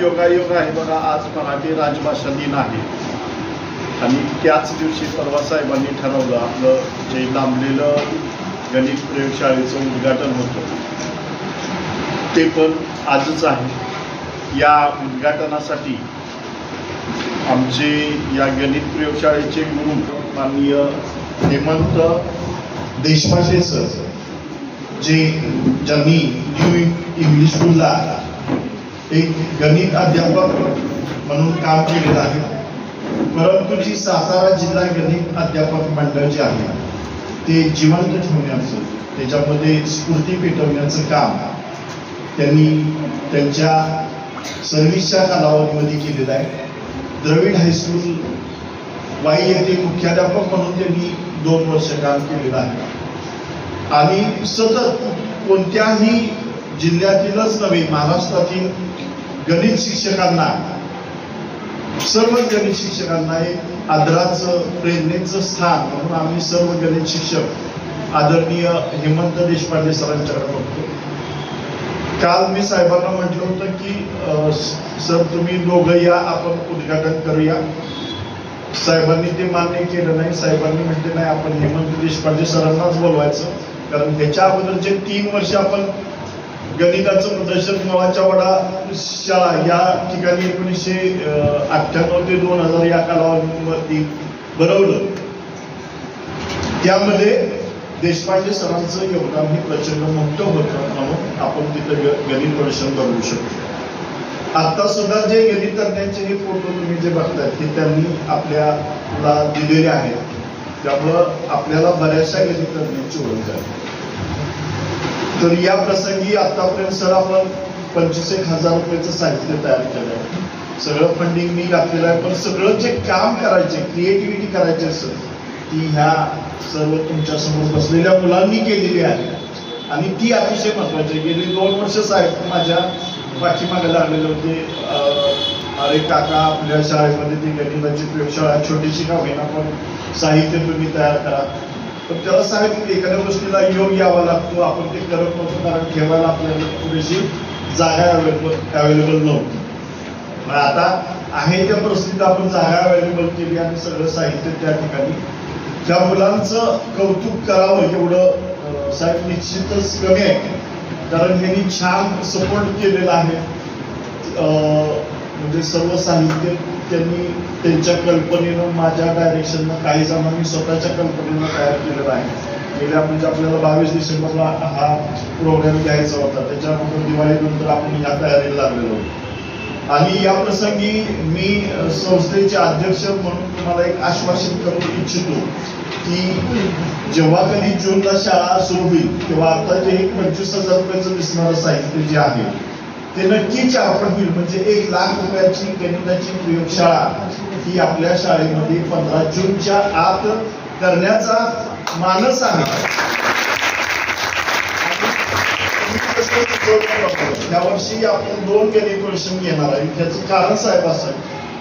योगायोग आहे बघा, आज मराठी राजभाषा दिन आहे आणि त्याच दिवशी परवा साहेबांनी ठरवलं आपलं जे लांबलेलं गणित प्रयोगशाळेचं उद्घाटन होतं ते पण आजच आहे। या उद्घाटनासाठी आमचे या गणित प्रयोगशाळेचे गुरु माननीय हेमंत देशपांडे सर, ज्यांनी न्यू इंग्लिश स्कूलला एक गणित अध्यापक म्हणून काम केलेलं आहे, परंतु जी सातारा जिल्हा गणित अध्यापक मंडळ जे आहे ते जिवंत ठेवण्याचं, त्याच्यामध्ये स्फूर्ती पेटवण्याचं काम त्यांनी त्यांच्या सर्व्हिसच्या कालावधीमध्ये केलेलं आहे। द्रविड हायस्कूल वाई येथे मुख्याध्यापक म्हणून त्यांनी 2 वर्ष काम केलेलं आहे आणि सतत कोणत्याही जिल्ह्यातीलच नव्हे, महाराष्ट्रातील गणित शिक्षकांना, सर्व गणित शिक्षकांना एक आदराचं, प्रेरणेचं स्थान म्हणून आम्ही सर्व गणित शिक्षक आदरणीय हेमंत देशपांडे सरांच्याकडे बघतो। काल मी साहेबांना म्हटलं होतं की सर तुम्ही दोघं या, आपण उद्घाटन करूया। साहेबांनी ते मान्य केलं नाही। साहेबांनी म्हटले नाही, आपण हेमंत देशपांडे सरांनाच बोलवायचं, कारण ह्याच्या अगोदरचे 3 वर्ष आपण गणिताचं प्रदर्शन गावाच्या वडा शाळा या ठिकाणी 1998 ते 2000 या कालावधीमध्ये भरवलं। त्यामध्ये देशपांडे सरांचं योगदान हे प्रचंड मोठं होतं, म्हणून आपण तिथं गणित प्रदर्शन करू शकतो। आता सुद्धा जे गणित तज्ञांचे हे फोटो तुम्ही जे बघताय ते त्यांनी आपल्याला दिलेले आहेत, त्यामुळं आपल्याला बऱ्याचशा गणित तज्ञांची ओळख आहे। तर या प्रसंगी आतापर्यंत सर आपण 25,000 रुपयाचं साहित्य तयार केलं आहे, सगळं फंडिंग मी घातलेलं आहे, पण सगळं जे काम करायचे, क्रिएटिव्हिटी करायची असेल ती ह्या सर्व तुमच्या समोर बसलेल्या मुलांनी केलेली आहे आणि ती अतिशय महत्वाची। गेली 2 वर्ष साहेब माझ्या पाठीमागे लागलेले होते, अरे काका आपल्या शाळेमध्ये ती गणिताची प्रयोगशाळा छोटीशी का होईना पण साहित्य तुम्ही तयार करा। पण त्याला साहेब एखाद्या गोष्टीला योग यावा लागतो, आपण ते करत नव्हतो, कारण ठेवायला आपल्याला पुरेशी जागा अवेलेबल नव्हती। पण आता आहे त्या परिस्थितीत आपण जागा अवेलेबल केली आणि सगळं साहित्य त्या ठिकाणी, त्या मुलांचं कौतुक करावं एवढं साहेब निश्चितच कमी आहे, कारण यांनी छान सपोर्ट केलेला आहे। म्हणजे सर्व साहित्य त्यांनी त्यांच्या कल्पनेनं, माझ्या डायरेक्शननं, काही जणांनी स्वतःच्या कल्पनेनं तयार केलेला आहे। गेल्या म्हणजे आपल्याला 22 डिसेंबरला हा प्रोग्राम घ्यायचा होता, त्याच्यानंतर दिवाळीनंतर आपण या तयारीला लागलेलो होतो। आणि या प्रसंगी मी संस्थेचे अध्यक्ष म्हणून तुम्हाला एक आश्वासन करू इच्छितो की जेव्हा कधी जूनला शाळा सुरू होईल तेव्हा आता जे 25,000 रुपयाचं दिसणारं साहित्य जे आहे ते नक्की 4 होईल, म्हणजे 1 लाख रुपयाची गणिताची प्रयोगशाळा ही आपल्या शाळेमध्ये 15 जूनच्या आत करण्याचा मानस आहे। यावर्षी आपण 2 गणित वर्षन घेणार आहे। त्याचं कारण साहेब असं,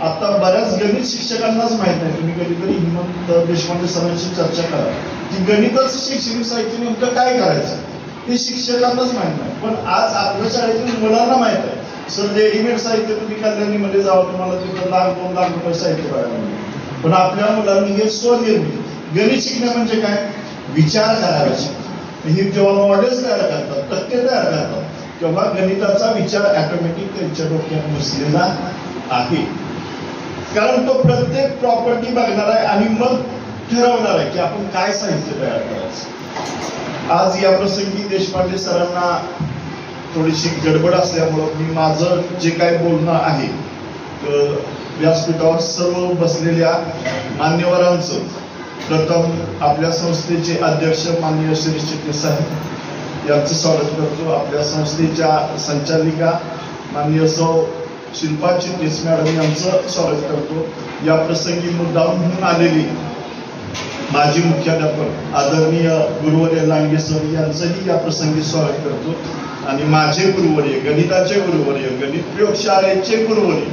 आता बऱ्याच गणित शिक्षकांनाच माहित नाही, तुम्ही कधीतरी हेमंत देशपांडे सरांशी चर्चा करा की गणिताचं शैक्षणिक साहित्य नेमकं काय करायचं ते शिक्षकांनाच माहित नाही, पण आज आपल्या शाळेतील मुलांना माहित आहे सर रेडीमेड साहित्य तुम्ही कल्याणीमध्ये जावं तुम्हाला तिथं ₹1,00,000 2 लाख रुपये साहित्य बघायला मिळेल. पण आपल्या मुलांनी हे स्वनिर्मित गणित शिकणे म्हणजे काय, विचार करायला शिकणे. ही जेव्हा मॉडेल्स तयार करतात, तथ्य तयार करतात, तेव्हा गणिताचा विचार ऑटोमॅटिक त्यांच्या डोक्यात बसलेला आहे. कारण तो प्रत्येक प्रॉपर्टी बघणार आहे आणि मग ठरवणार आहे की आपण काय साहित्य तयार करायचं. आज या प्रसंगी देशपांडे सरांना थोडीशी गडबड असल्यामुळं मी माझं जे काय बोलणं आहे व्यासपीठावर सर्व बसलेल्या मान्यवरांचं प्रथम आपल्या संस्थेचे अध्यक्ष माननीय श्री चिटणीस साहेब यांचं स्वागत करतो. आपल्या संस्थेच्या संचालिका माननीय सौ शिल्पा चिटणीस मॅडम यांचं स्वागत करतो. या प्रसंगी मुद्दाम म्हणून आलेली माजी मुख्याध्यापक आदरणीय गुरुवर्य लांडगे सर यांचंही या प्रसंगी स्वागत करतो. आणि माझे गुरुवर्य, गणिताचे गुरुवर्य, गणित प्रयोगशाळेचे गुरुवर्य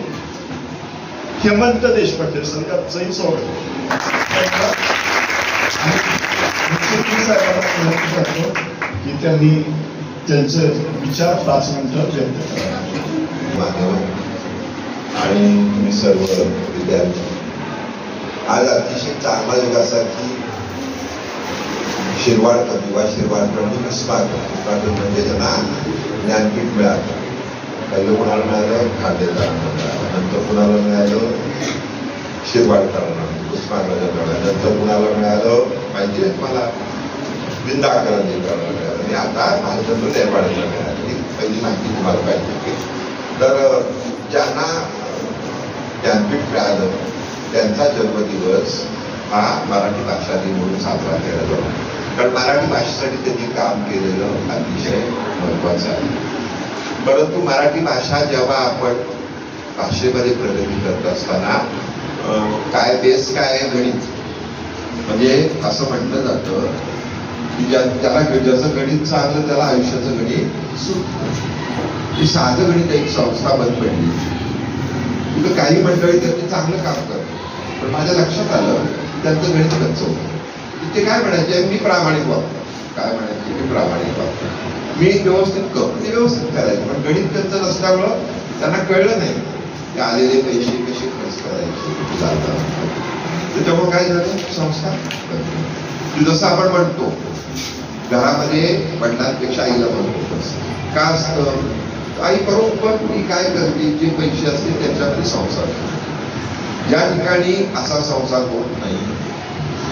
हेमंत देशपांडे सर यांचंही स्वागत करतो. की त्यांनी त्यांचे विचार 5 मिनिटं व्यक्त करावे. आणि तुम्ही सर्व विद्यार्थी, आज अतिशय चांगला योग असा की शिरवाडकर किंवा शिरवाडकर म्हणजे त्यांना ज्ञानपीठ मिळालं. पहिलं कुणाला मिळालं, खांडेकरांना मिळालं. नंतर कुणाला मिळालं, शिरवाडकरांना, उस्मानाबादला मिळालं. नंतर कुणाला मिळालं माहिती आहे मला, विंदाकरांना मिळालं. आणि आता भाजपनं नेपाळला मिळालं. ही पहिली माहिती तुम्हाला पाहिजे. तर ज्यांना ज्ञानपीठ मिळालं त्यांचा जन्मदिवस हा मराठी भाषा दिन म्हणून साजरा केला जातो. कारण मराठी भाषेसाठी त्यांनी काम केलेलं अतिशय महत्वाचं आहे. परंतु मराठी भाषा जेव्हा आपण भाषेमध्ये प्रगती करत असताना काय बेस काय गणित, म्हणजे असं म्हटलं जातं की त्याला ज्याचं गणित चांगलं त्याला आयुष्याचं गणित सुटतं. ही साधं गणित एक संस्था बंद पडली. तिथं काही मंडळी त्यांनी चांगलं काम करतात, पण माझ्या लक्षात आलं त्यांचं गणित कच्चं होतं. ते काय म्हणायचे, मी प्रामाणिक वागतो. काय म्हणायचे, मी प्रामाणिक वागतो, मी व्यवस्थित करतो. ते व्यवस्थित करायचं, पण गणित कच्चं नसल्यामुळं त्यांना कळलं नाही की आलेले पैसे कसे खर्च करायचे जातात. त्याच्यामुळे काय झालं, संस्था बंद. जसं आपण म्हणतो घरामध्ये वडिलांपेक्षा आईला म्हणतो, का असतं, आई बरोबर ती काय करते, जे पैसे असते त्याच्यामध्ये संसार. ज्या ठिकाणी असा संसार होत नाही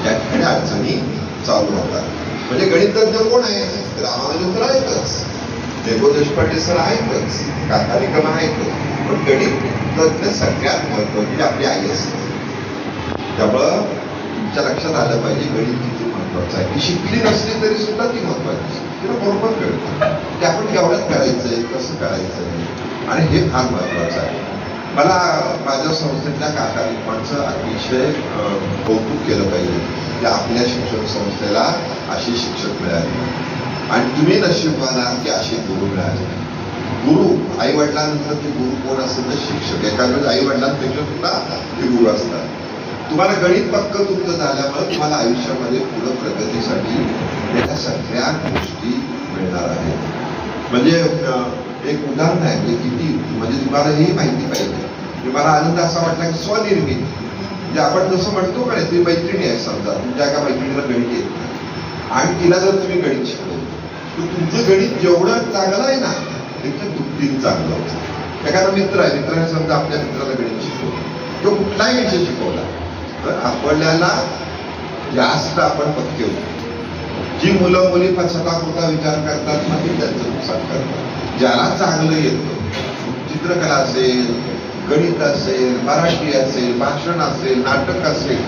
त्या ठिकाणी अडचणी चालू होतात. म्हणजे गणितज्ञ कोण आहे, रामानुजन तर आहेतच, देगो देशपांडे सर आहेतच, काका निकम आहेतच, पण गणितज्ञ सगळ्यात महत्वाची आपली आई असते. त्यामुळं तुमच्या लक्षात आलं पाहिजे गणित किती महत्वाचं आहे. ती शिकली नसली तरी सुद्धा ती महत्वाची, तिला बरोबर कळतं ते आपण केवढ्यात करायचंय, कसं करायचंय, आणि हे फार महत्वाचं आहे. मला माझ्या संस्थेतल्या काका निकमांचं अतिशय कौतुक केलं पाहिजे की आपल्या शिक्षण संस्थेला अशी शिक्षक मिळाली. आणि तुम्ही नशीबवान आहात की असे गुरु मिळाले. गुरु आई वडिलांनंतर ते गुरु कोण असेल तर शिक्षक. एखाद्या आई वडिलांपेक्षा सुद्धा ते गुरु असतात. तुम्हाला गणित पक्क तुमचं झाल्यामुळे तुम्हाला आयुष्यामध्ये पुढं प्रगतीसाठी त्या सगळ्या गोष्टी मिळणार आहेत. म्हणजे एक उदाहरण आहे, म्हणजे किती, म्हणजे तुम्हाला ही माहिती पाहिजे. मला आनंद असा वाटला की स्वनिर्मित, म्हणजे आपण जसं म्हणतो का, ती मैत्रिणी आहे समजा, तुमच्या एका मैत्रिणीला गणित येत आणि तिला जर तुम्ही गणित शिकवलं तर तुमचं गणित जेवढं चांगलं आहे ना त्याचं दुप्पटीने चांगलं होतं. एखादा मित्र आहे, मित्राने समजा आपल्या मित्राला गणित शिकवलं, तो कुठलाही विषय शिकवला तर आपल्याला जास्त आपण पक्के होतो. जी मुलं मुली स्वतःपुरता विचार करतात ना ते त्यांचं नुकसान करतात. ज्याला चांगलं येतं, चित्रकला असेल, गणित असेल, मराठी असेल, भाषण असेल, नाटक असेल,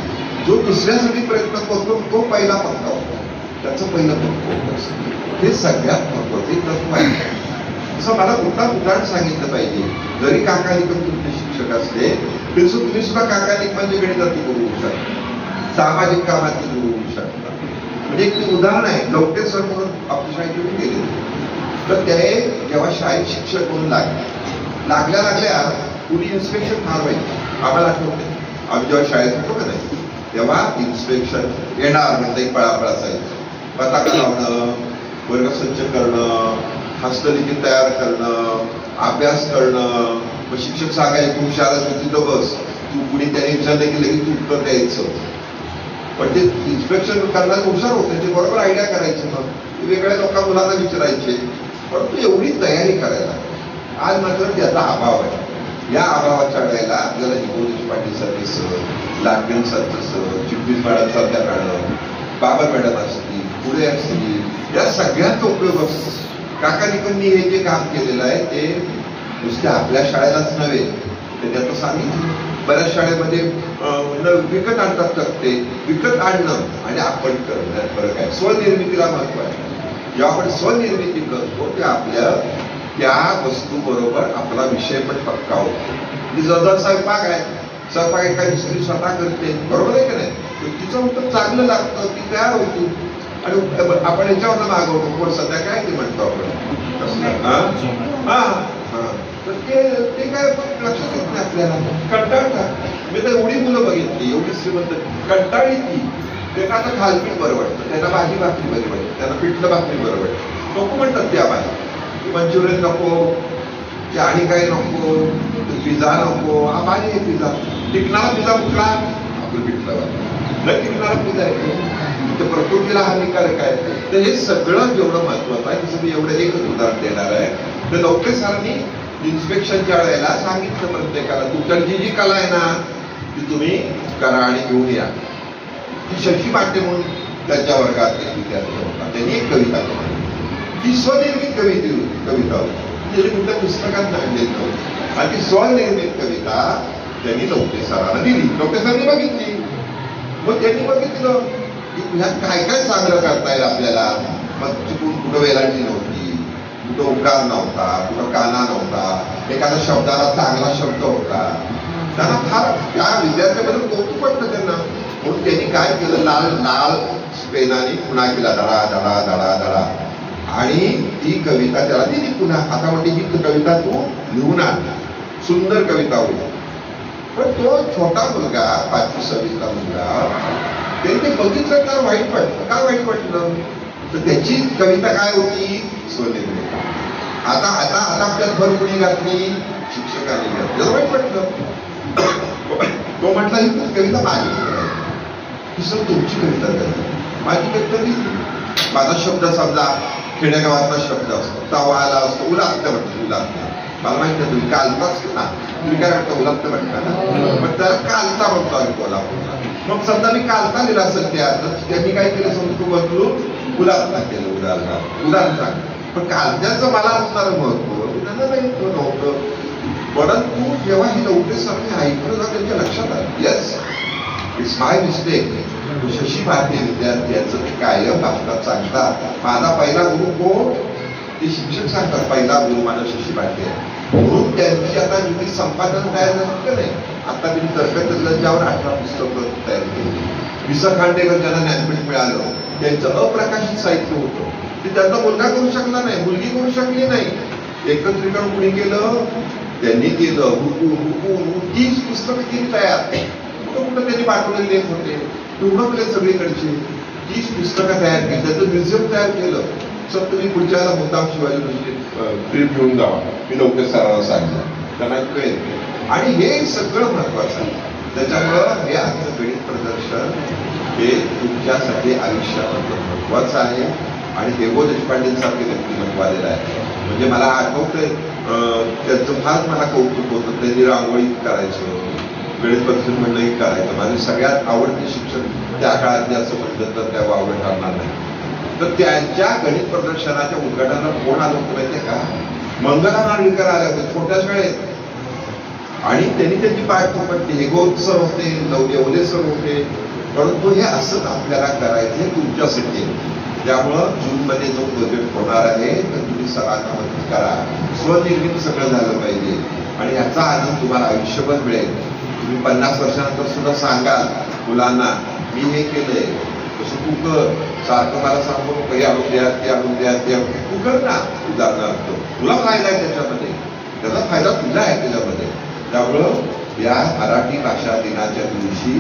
जो दुसऱ्यासाठी प्रयत्न करतो तो पहिला पक्का होतो, त्याचं पहिलं पक्क होत असतं. हे सगळ्यात महत्वाचे तत्व आहे. असं मला उदाहरण सांगितलं पाहिजे. जरी काका निकम तुमचे शिक्षक असले तरी तुम्ही सुद्धा काका निकमांचे गणिताचे गुरु होऊ शकता, सामाजिक कामाचे गुरु होऊ शकता. म्हणजे एक उदाहरण आहे. लवटे सर म्हणून आपल्या शाळेतून गेले, तर ते जेव्हा शाळेत शिक्षक म्हणून लागल्या कुणी इन्स्पेक्शन फार व्हायची. आम्हाला आठवते आम्ही जेव्हा शाळेत होतो का नाही तेव्हा इन्स्पेक्शन येणार म्हणजे एक पळापळ असायचं. पताका लावणं, वर्ग स्वच्छ करणं, हस्तलिखित तयार करणं, अभ्यास करणं. मग शिक्षक सांगायचे तू हुशार असतो तिथं बस, तू कुणी त्याने विचारलं की लगेच तू उत्तर द्यायचं. पण ते इन्स्पेक्शन करणारे हुशार होते, ते बरोबर आयडिया करायचे. मग ते वेगळ्या मुलांना विचारायचे. परंतु एवढी तयारी करायला आज मात्र त्याचा अभाव आहे. या अभावाच्या वेळेला आपल्याला निकोल देशपांडे सारखे सर, लाटकर सारखं सर, चिटणीस मॅडम सारख्या मॅडम, बाबर मॅडम असतील, पुढे असतील, या सगळ्यांचा उपयोग असतो. काकानिकांनी हे जे काम केलेलं आहे ते नुसते आपल्या शाळेलाच नव्हे, ते त्याचं सांगितलं. बऱ्याच शाळेमध्ये विकत आणतात तक्ते, विकत आणणं आणि आपण करणं यात फरक आहे. स्वनिर्मितीला महत्व आहे. जेव्हा आपण स्वनिर्मिती करतो ते आपल्या त्या वस्तू बरोबर आपला विषय पण पक्का होतो. जर स्वयंपाक आहे, स्वयंपाक एखादी स्त्री स्वतः करते, बरोबर आहे का नाही, तिचं उत्तर चांगलं लागतं, ती तयार होती. आणि आपण याच्यावर मागवतो कोण सध्या काय ते म्हणतो आपण, तर ते काय लक्षात येत नाही आपल्याला. कंटाळतात. मी तर एवढी मुलं बघितली, एवढी श्रीमंत कंटाळी ती. त्यांना आता थालपीठ बरं वाटतं, त्यांना भाजी भाकरी बरी वाटतं, त्यांना पिठलं भाकरी बरं वाटतं. नको म्हणतात त्या बाहेर, मंचुरियन नको, ते आणि काही नको, पिझ्झा नको. हा भाजी आहे पिझ्झा, टिकणारा पिझ्झा कुठला, आपलं पिठलं भाकरी न टिकणारा पिझ्झा आहे, ते प्रकृतीला हानिकारक आहे. तर हे सगळं जेवढं महत्वाचं आहे तसं मी एवढं एकच उदाहरण देणार आहे. तर लवकर सरांनी इन्स्पेक्शनच्या वेळेला सांगितलं प्रत्येकाला तुमची जी कला आहे ना ती तुम्ही करा आणि घेऊन या. ती शशी पाटे म्हणून त्यांच्या वर्गात एक विद्यार्थी होता, त्यांनी एक कविता केली. ती स्वनिर्मित कविता होती, ती कुठल्या पुस्तकात नाही नव्हती. आणि ती स्वनिर्मित कविता त्यांनी लवके सरांना दिली. लवके सरांनी बघितली. मग त्यांनी बघितलं की ह्यात काय काय चांगलं करता येईल आपल्याला. मग चुकून कुठं वेलांटी नव्हती, कुठं उकार नव्हता, कुठं काना नव्हता, एखाद्या शब्दाला चांगला शब्द होता. त्यांना फार त्या विद्यार्थ्याबद्दल कौतुक वाटतं त्यांना. म्हणून त्यांनी काय केलं, लाल लाल पेनाने पुन्हा केला, धडा धडा धडा धडा, आणि ती कविता त्याला दिली पुन्हा. आता म्हणते ही कविता तू लिहून आण, सुंदर कविता होईल. पण तो छोटा मुलगा 5वी-6वीचा मुलगा, त्यांनी ते बघितलं तर वाईट वाटलं. काय वाईट वाटलं, तर त्याची कविता काय होती, स्वनिर्मित. आता आता आता आपल्यात भर कुणी घातली, शिक्षकांनी घातली. वाईट वाटलं. तो म्हटला ही कविता माझी ही सर तुमची कविता करते, माझी कविता लिहिली. माझा शब्द समजा खेडेगावातला शब्द असतो, तवाला असतो, उलागतं म्हणतो, उलागतं. मला माहिती आहे तुम्ही कालताच ना, तुम्ही काय म्हणता उलागतं म्हणता ना, पण त्याला कालता म्हणतो आम्ही कोल्हापूरला. मग समजा मी कालता लिहिला असेल त्या त्यांनी काय केलं, समजा तू बदलून उलागता केलं, उदाहरण. पण कालत्याचं मला असणारं महत्व त्यांना नाही नव्हतं. परंतु जेव्हा ही लवटे सरांनी ऐकलं ना त्यांच्या लक्षात आलं, yes it's my mistake. Shashi भारतीय विद्यार्थ्यांचं ते कायम भारतात सांगतात. माझा पहिला गुरु कोण, ते शिक्षक सांगतात पहिला गुरु माझा शशी भारतीय. म्हणून त्यांची आता जी संपादन तयार झाली का नाही, आता त्यांनी तर्कतज्ञांच्यावर 18 पुस्तकं तयार केली. वि. स. खांडेकर ज्यांना ज्ञानपीठ मिळालं त्यांचं अप्रकाशित साहित्य होतं, ते त्यांचा मुलगा करू शकला नाही, मुलगी करू शकली नाही. एकत्रीकरण कुणी केलं, त्यांनी केलं. हुकून 30 पुस्तकं केली तयार. कुठं त्यांनी पाठवलेले लेख होते, हुडकले सगळीकडचे. 30 पुस्तकं तयार केली, त्याचं म्युझियम तयार केलं. सर तुम्ही पुढच्या मुद्दाम शिवाजी ट्रिप घेऊन जावा, मी लवकर सरांना सांगितलं, त्यांना कळेल. आणि हे सगळं महत्वाचं आहे. त्याच्यामुळं हे आजचं गणित प्रदर्शन हे तुमच्यासाठी आयुष्यामध्ये महत्वाचं आहे. आणि हेगो देशपांडेंसारखे व्यक्तिमत्व आलेलं आहे. म्हणजे मला आठवतंय त्यांचं फार मला कौतुक होतं. त्यांनी रांगोळी करायचं, गणित प्रदर्शन म्हणणंही करायचं. माझे सगळ्यात आवडते शिक्षक त्या काळातले असं म्हणलं तर त्या वावडं ठरणार नाही. तर त्यांच्या गणित प्रदर्शनाच्या उद्घाटनाला कोण आलं होतं माहितीये का, मंगला नार्वेकर आल्या होत्या छोट्या शाळेत. आणि त्यांनी त्यांची पाठ पडली. हेगो सर होते, येवले सर होते. परंतु हे असंच आपल्याला करायचं हे तुमच्यासाठी आहे. त्यामुळं जूनमध्ये जो प्रोजेक्ट होणार आहे तर तुम्ही सरांना मदत करा. स्वनिर्मित सगळं झालं पाहिजे आणि याचा आनंद तुम्हाला आयुष्यभर मिळेल. तुम्ही 50 वर्षानंतर सुद्धा सांगाल मुलांना मी हे केलंय, तसं तू कर. सारखं मला सांगू नको हे आणून द्या, ते आणून द्या, ते आणून, तू कर ना. उदाहरणार्थ तुला फायदा आहे त्याच्यामध्ये, त्याचा फायदा तुझा आहे त्याच्यामध्ये. त्यामुळं या मराठी भाषा दिनाच्या दिवशी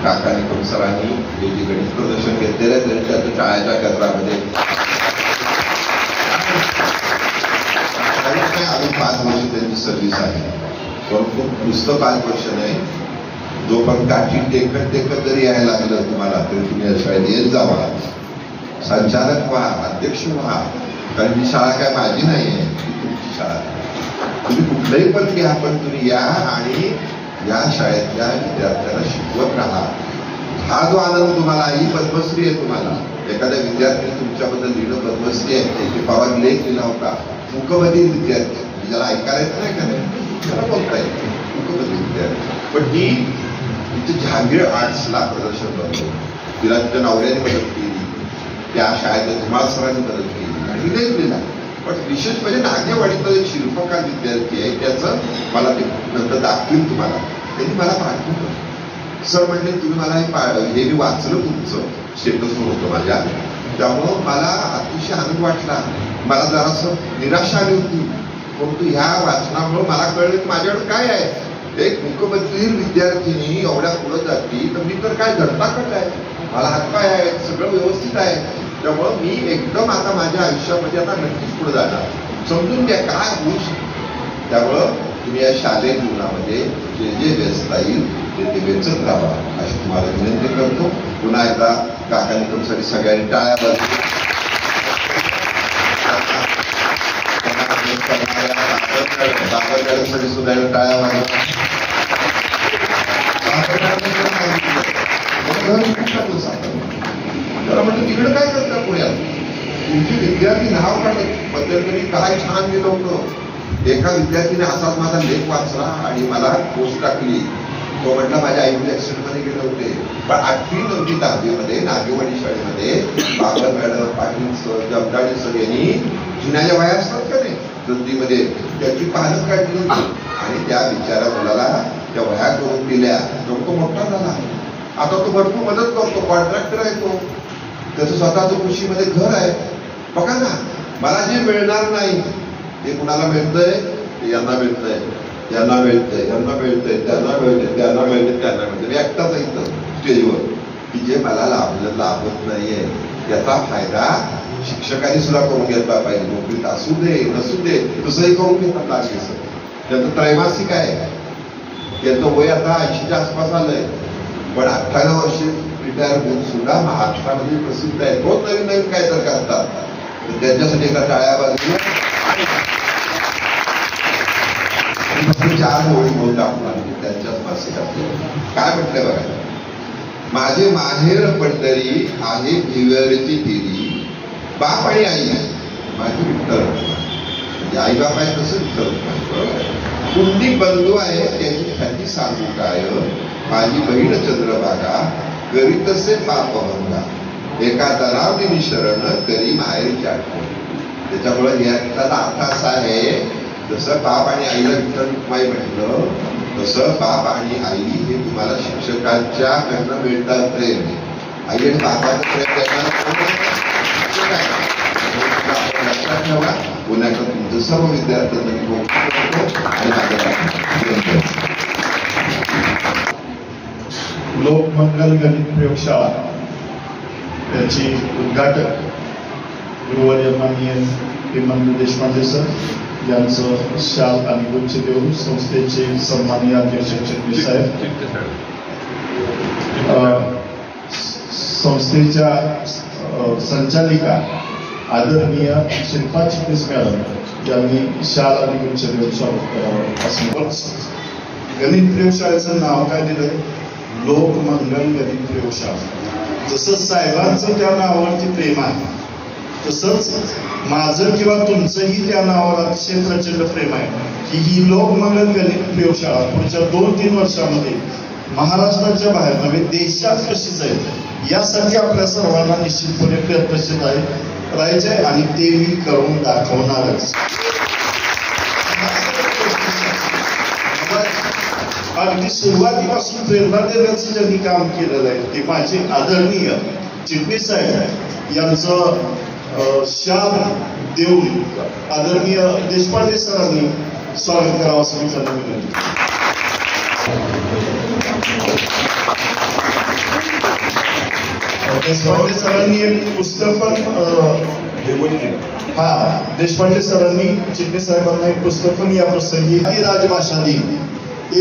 काका निकम सरांनी हे जे गणित प्रदर्शन घेतलेलं आहे तरी त्याच्या शाळेच्या केंद्रामध्ये नाही, अजून 5 वर्ष त्यांची सर्व्हिस आहे. परंतु नुसतं 5 वर्ष नाही, जो पण काठी टेकत जरी यायला लागलं तुम्हाला तरी तुम्ही या शाळेत येत जावा, संचालक व्हा, अध्यक्ष व्हा. कारण ही शाळा काय माझी नाही आहे, ही तुमची शाळा आहे. तुम्ही कुठलंही पण घ्या, पण तुम्ही या आणि या शाळेतल्या विद्यार्थ्यांना शिकवत राहा. हा जो आनंद तुम्हाला, ही पद्मश्री आहे तुम्हाला. एखाद्या विद्यार्थ्याने तुमच्याबद्दल लिहिलं पद्मश्री आहे, ते पवार लेख लिहिला होता, मुकबधीर विद्यार्थी, ज्याला ऐकायला येत नाही का नाही त्याला बोलता येत, मुकबधीर विद्यार्थी. पण ती तिथे जहांगीर आर्ट्सला प्रदर्शन करतो, तिला तिच्या नवऱ्याने मदत केली, त्या शाळेतल्या धुमाळ सरांनी मदत केली आणि लेख लिहिला. पण विशेष म्हणजे नागेवाडीचा एक शिल्पकार विद्यार्थी आहे, त्याचं मला ते नंतर दाखवील तुम्हाला. त्यांनी मला पाठवलं, सर म्हणजे तुम्ही मला हे मी वाचलं तुमचं स्टेटसवर होतं माझ्या, त्यामुळं मला अतिशय आनंद वाटला. मला जरासं निराशा आली होती, परंतु ह्या वाचनामुळं मला कळलं की माझ्याकडे काय आहे. एक मुकबधीर विद्यार्थिनी एवढ्या पुढे जाती तर मी तर काय धडधाकट आहे, मला हातपाय आहे, सगळं व्यवस्थित आहे. त्यामुळं मी एकदम आता माझ्या आयुष्यामध्ये आता नक्कीच पुढे जाणार, समजून घ्या काय होऊ शकतं. त्यामुळं तुम्ही या शालेय जीवनामध्ये जे व्यस्त येईल ते वेचत राहा अशी तुम्हाला विनंती करतो. पुन्हा एकदा काकांनी तुमच्यासाठी सगळ्यांनी टाळ्या वाजवल्या. सुद्धा टाळ्या वाजवल्या. त्याला म्हटलं तिकडे काय करता पुण्यात, तुमची विद्यार्थी नाव काढत मध्यंतरी काय छान लिहिलं होतं. एका विद्यार्थीने असाच माझा लेख वाचला आणि मला पोस्ट टाकली. तो म्हटला माझ्या आईमध्ये ऍक्सिडेंटमध्ये गेले होते, पण 8वी 9वी 10वी मध्ये नागेवाडी शाळेमध्ये Babar madam, Patil sir, Jamdade sir यांनी जुन्याच्या वया असतात का नाही नंदीमध्ये त्याची पानं काढली होती आणि त्या बिचारा मुलाला त्या वया करून दिल्या. तो मोठा झाला, आता तो भरपूर मदत करतो, कॉन्ट्रॅक्टर आहे तो, त्याचं स्वतःचं कृषीमध्ये घर आहे. बघा ना, मला जे मिळणार नाही ते कुणाला मिळतंय, यांना मिळतंय, यांना मिळतंय, यांना मिळतंय, त्यांना मिळतंय, त्यांना मिळतंय, त्यांना मिळतंय. मी एकटाच इथं स्टेजवर की जे मला लाभत नाहीये त्याचा फायदा शिक्षकांनी सुद्धा करून घेतला पाहिजे. नोकरीत असू दे नसू दे तसंही करून घेतात लागले सर. त्यांचं त्रैमासिक आहे, त्यांचं वय आता 80च्या आसपास आलंय, पण 18 वर्ष रिटायर होऊन सुद्धा महाराष्ट्रामध्ये प्रसिद्ध आहे. रोज नवीन नवीन काय तर करतात. त्यांच्यासाठी एका टाळ्या बाजूला 4 ओळी बोलतो आपण त्यांच्याच मासिकात काय म्हटलंय बघा. माझे माहेर पंढरी आहे भिवरची देरी, बाप आणि आई माझी विठ्ठल, म्हणजे आई बाप आहे तसं विठ्ठल. कुंडी बंधू आहे त्याची ख्याती सांगू काय, माझी बहीण चंद्रभागा करीतसे पाप भंगा, एका दरावली शरण करी माहेरची आठवण. त्याच्यामुळे याचा अर्थ असा आहे, जसं बाप आणि आईला विठ्ठल रुक्माई म्हटलं तसं बाप आणि आई हे तुम्हाला शिक्षकांच्या कडनं मिळतात प्रेम. आई आणि बापाचं प्रेम लक्षात ठेवा. पुण्याकडे तुमचं सर्व विद्यार्थ्यांना आणि लोकमंगल गणित प्रयोगशाळा त्याची उद्घाटक गुरुवर्य माननीय हेमंत देशपांडे सर यांचं शाल आणि गुच्छ देऊन संस्थेचे सन्माननीय अध्यक्ष चिटणीस साहेब, संस्थेच्या संचालिका आदरणीय शिल्पा चिटणीस मॅडम यांनी शाल आणि गुच्छ देऊन स्वागत करावं असं. गणित प्रयोगशाळेचं नाव काय दिलंय, लोकमंगल गणित प्रयोगशाळा. जसं साहेबांचं त्या नावावरती प्रेम आहे तसंच माझं किंवा तुमचंही त्या नावावर अतिशय प्रचंड प्रेम आहे की ही लोकमंगल गणित प्रयोगशाळा पुढच्या 2-3 वर्षामध्ये महाराष्ट्राच्या बाहेर नव्हे देशात कशी जाईल यासाठी आपल्या सर्वांना निश्चितपणे प्रयत्नशील राहायचे आहे आणि ते मी करून दाखवणारच. अगदी सुरुवातीपासून प्रेरणा देण्याचं ज्यांनी काम केलेलं आहे ते माझे आदरणीय चिटणीस साहेब यांचं शाल देऊन आदरणीय देशपांडे सरांनी स्वागत करावं असं मी त्यांना विनंती. देशपांडे सरांनी एक पुस्तक पण देशपांडे सरांनी चिटणीस साहेबांना एक पुस्तक पण या प्रसंगी राजभाषा दिन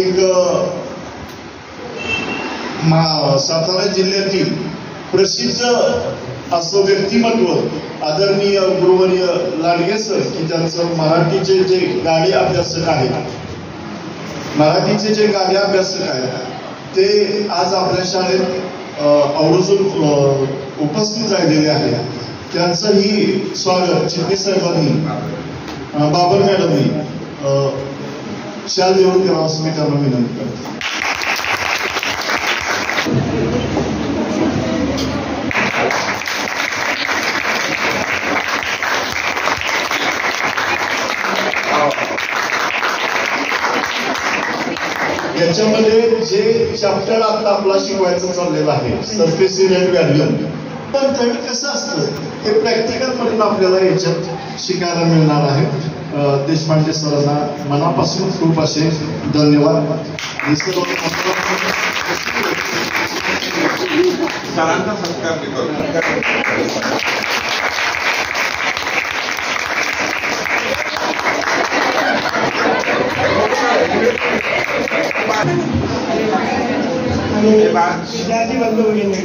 एक सातारा जिल्ह्यातील प्रसिद्ध असं व्यक्तिमत्व आदरणीय गुरुवर्य लाडगे सर की ज्यांचं मराठीचे जे गाडी अभ्यासक आहेत, मराठीचे जे गाडी अभ्यासक आहेत ते आज आपल्या शाळेत आवर्जून उपस्थित राहिलेले आहेत. त्यांचंही स्वागत चिटणीस साहेबांनी बाबर मॅडमनी शाल देऊन करावं असं मी त्यांना विनंती करतो. याच्यामध्ये जे चॅप्टर आता आपला शिकवायचं चाललेलं आहे सरफेस एरिया अँड व्हॅल्यू, पण कसं असतं हे प्रॅक्टिकल म्हणून आपल्याला याच्यात शिकायला मिळणार आहे. देशपांडे सरांना मनापासून खूप असे धन्यवाद. सरांचा सत्कार विद्यार्थी बंधू भगिनी,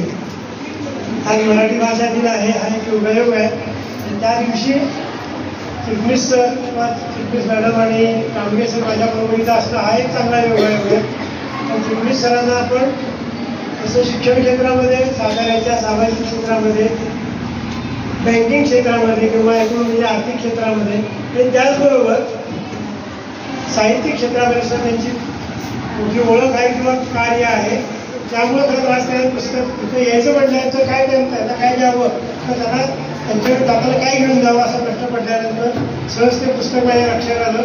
आज मराठी भाषा दिन आहे हा एक योगायोग आहे. त्या दिवशी चिटणीस किंवा चिटणीस मॅडम आणि कांबळे सर माझ्या बरोबरीचा असणं हा एक चांगला योगायोग आहे. पण चिटणीस सरांना आपण जसं शिक्षण क्षेत्रामध्ये, साताऱ्याच्या सामाजिक क्षेत्रामध्ये, बँकिंग क्षेत्रामध्ये किंवा एकूण म्हणजे आर्थिक क्षेत्रामध्ये आणि त्याचबरोबर साहित्यिक क्षेत्रामध्ये सुद्धा त्यांची मोठी ओळख आहे किंवा कार्य आहे. त्यामुळे खरं वाचताना पुस्तक तिथे यायचं म्हटल्यानंतर काय त्यांना काय द्यावं तर त्यांना त्यांच्याकडे जाताना काय घेऊन जावं असा प्रश्न पडल्यानंतर सहज ते पुस्तक माझ्या लक्षात आलं.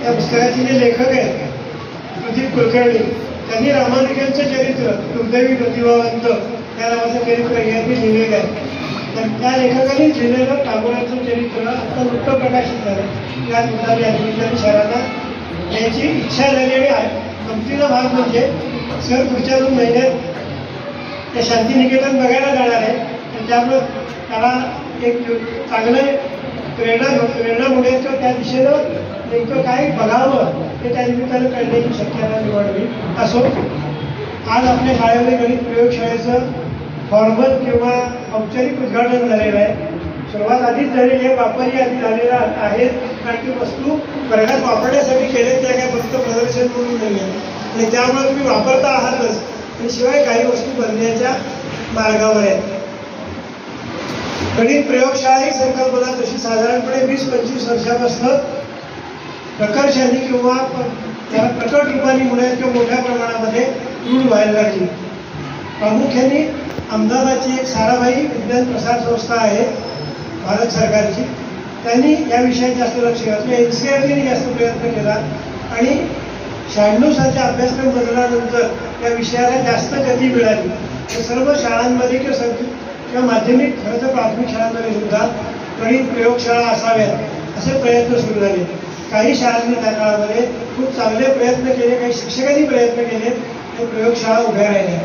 त्या पुस्तकाचे जे लेखक आहेत प्रदीप कुलकर्णी, त्यांनी रामानुजनचं चरित्र दुर्दैवी प्रतिभावंत त्या नावाचं चरित्र यांनी लिहिलेलं आहे. तर त्या लेखकांनी लिहिलेलं टागोरांचं चरित्र आता मुक्त प्रकाशित झालं. या मुद्दाने आणि शहरांना याची इच्छा झालेली आहे. गमतीचा भाग म्हणजे सर पुढच्या 2 महिन्यात ते शांतिनिकेतन बघायला जाणार आहे. तर त्यामुळं त्याला एक चांगलं प्रेरणा मिळेल किंवा त्या दिशेनं नेमकं काय बघावं हे त्या निमित्तानं कळण्याची शक्यता निवडली. असो, आज आपल्या शाळेमध्ये गणित प्रयोगशाळेचं फॉर्मल किंवा औपचारिक उद्घाटन झालेलं आहे. सुरुवात आधीच झालेली आहे, वापरही आधी झालेला आहे. कारण की वस्तू वर्गात वापरण्यासाठी केले त्या काय फक्त प्रदर्शन म्हणून नाही आहे आणि त्यामुळे तुम्ही वापरता आहातच आणि शिवाय काही वस्तू बनण्याच्या मार्गावर आहेत. गणित प्रयोगशाळा ही संकल्पना तशी साधारणपणे 20-25 वर्षापासून प्रकर्षाने किंवा त्याला प्रकट रूपाने मुळे किंवा मोठ्या प्रमाणामध्ये रूढ व्हायला लागली. प्रामुख्याने अहमदाबादची एक साराभाई विज्ञान प्रसार संस्था आहे भारत सरकारची, त्यांनी या विषयात जास्त लक्ष घातलं. NCERTने जास्त प्रयत्न केला आणि 96 सालच्या अभ्यासक्रम बदलानंतर या विषयाला जास्त गती मिळाली. तर सर्व शाळांमध्ये किंवा माध्यमिक खरं तर प्राथमिक शाळांमध्ये सुद्धा गणित प्रयोगशाळा असाव्यात असे प्रयत्न सुरू झाले. काही शाळांनी त्या काळामध्ये खूप चांगले प्रयत्न केले, काही शिक्षकांनी प्रयत्न केले आणि प्रयोगशाळा उभ्या राहिल्या.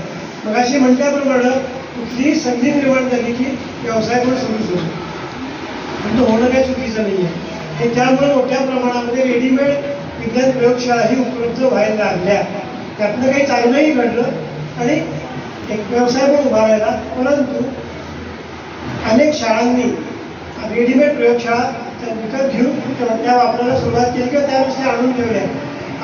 मग अशी म्हटल्याप्रमाणे कुठलीही संधी निर्माण झाली की व्यवसाय पण सुरूच होतो, पण होणं काही चुकीचं नाही आहे. आणि त्यामुळे मोठ्या प्रमाणामध्ये रेडीमेड विज्ञान प्रयोगशाळाही उपलब्ध व्हायला लागल्या. त्यातनं काही चांगलंही घडलं आणि एक व्यवसाय पण उभा राहिला. परंतु अनेक शाळांनी रेडीमेड प्रयोगशाळा विकत घेऊन त्या वापरायला सुरुवात केली किंवा त्या गोष्टी आणून ठेवल्या.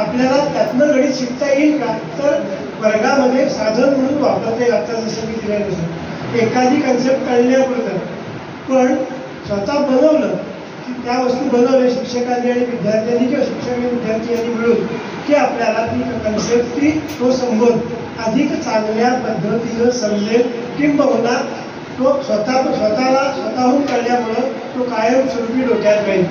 आपल्याला त्यातनं गणित शिकता येईल का तर वर्गामध्ये साधन म्हणून वापरता येईल. आता जसं मी दिलं तसं एखादी कन्सेप्ट कळण्यापुरतं, पण स्वतः बनवलं की त्या वस्तू बनवल्या शिक्षकांनी आणि विद्यार्थ्यांनी किंवा शिक्षक आणि विद्यार्थी यांनी मिळून की आपल्याला ती कन्सेप्ट तो संबोध अधिक चांगल्या पद्धतीनं समजेल किंबहुना तो स्वतःहून कळल्यामुळं तो कायमस्वरूपी डोक्यात राहील.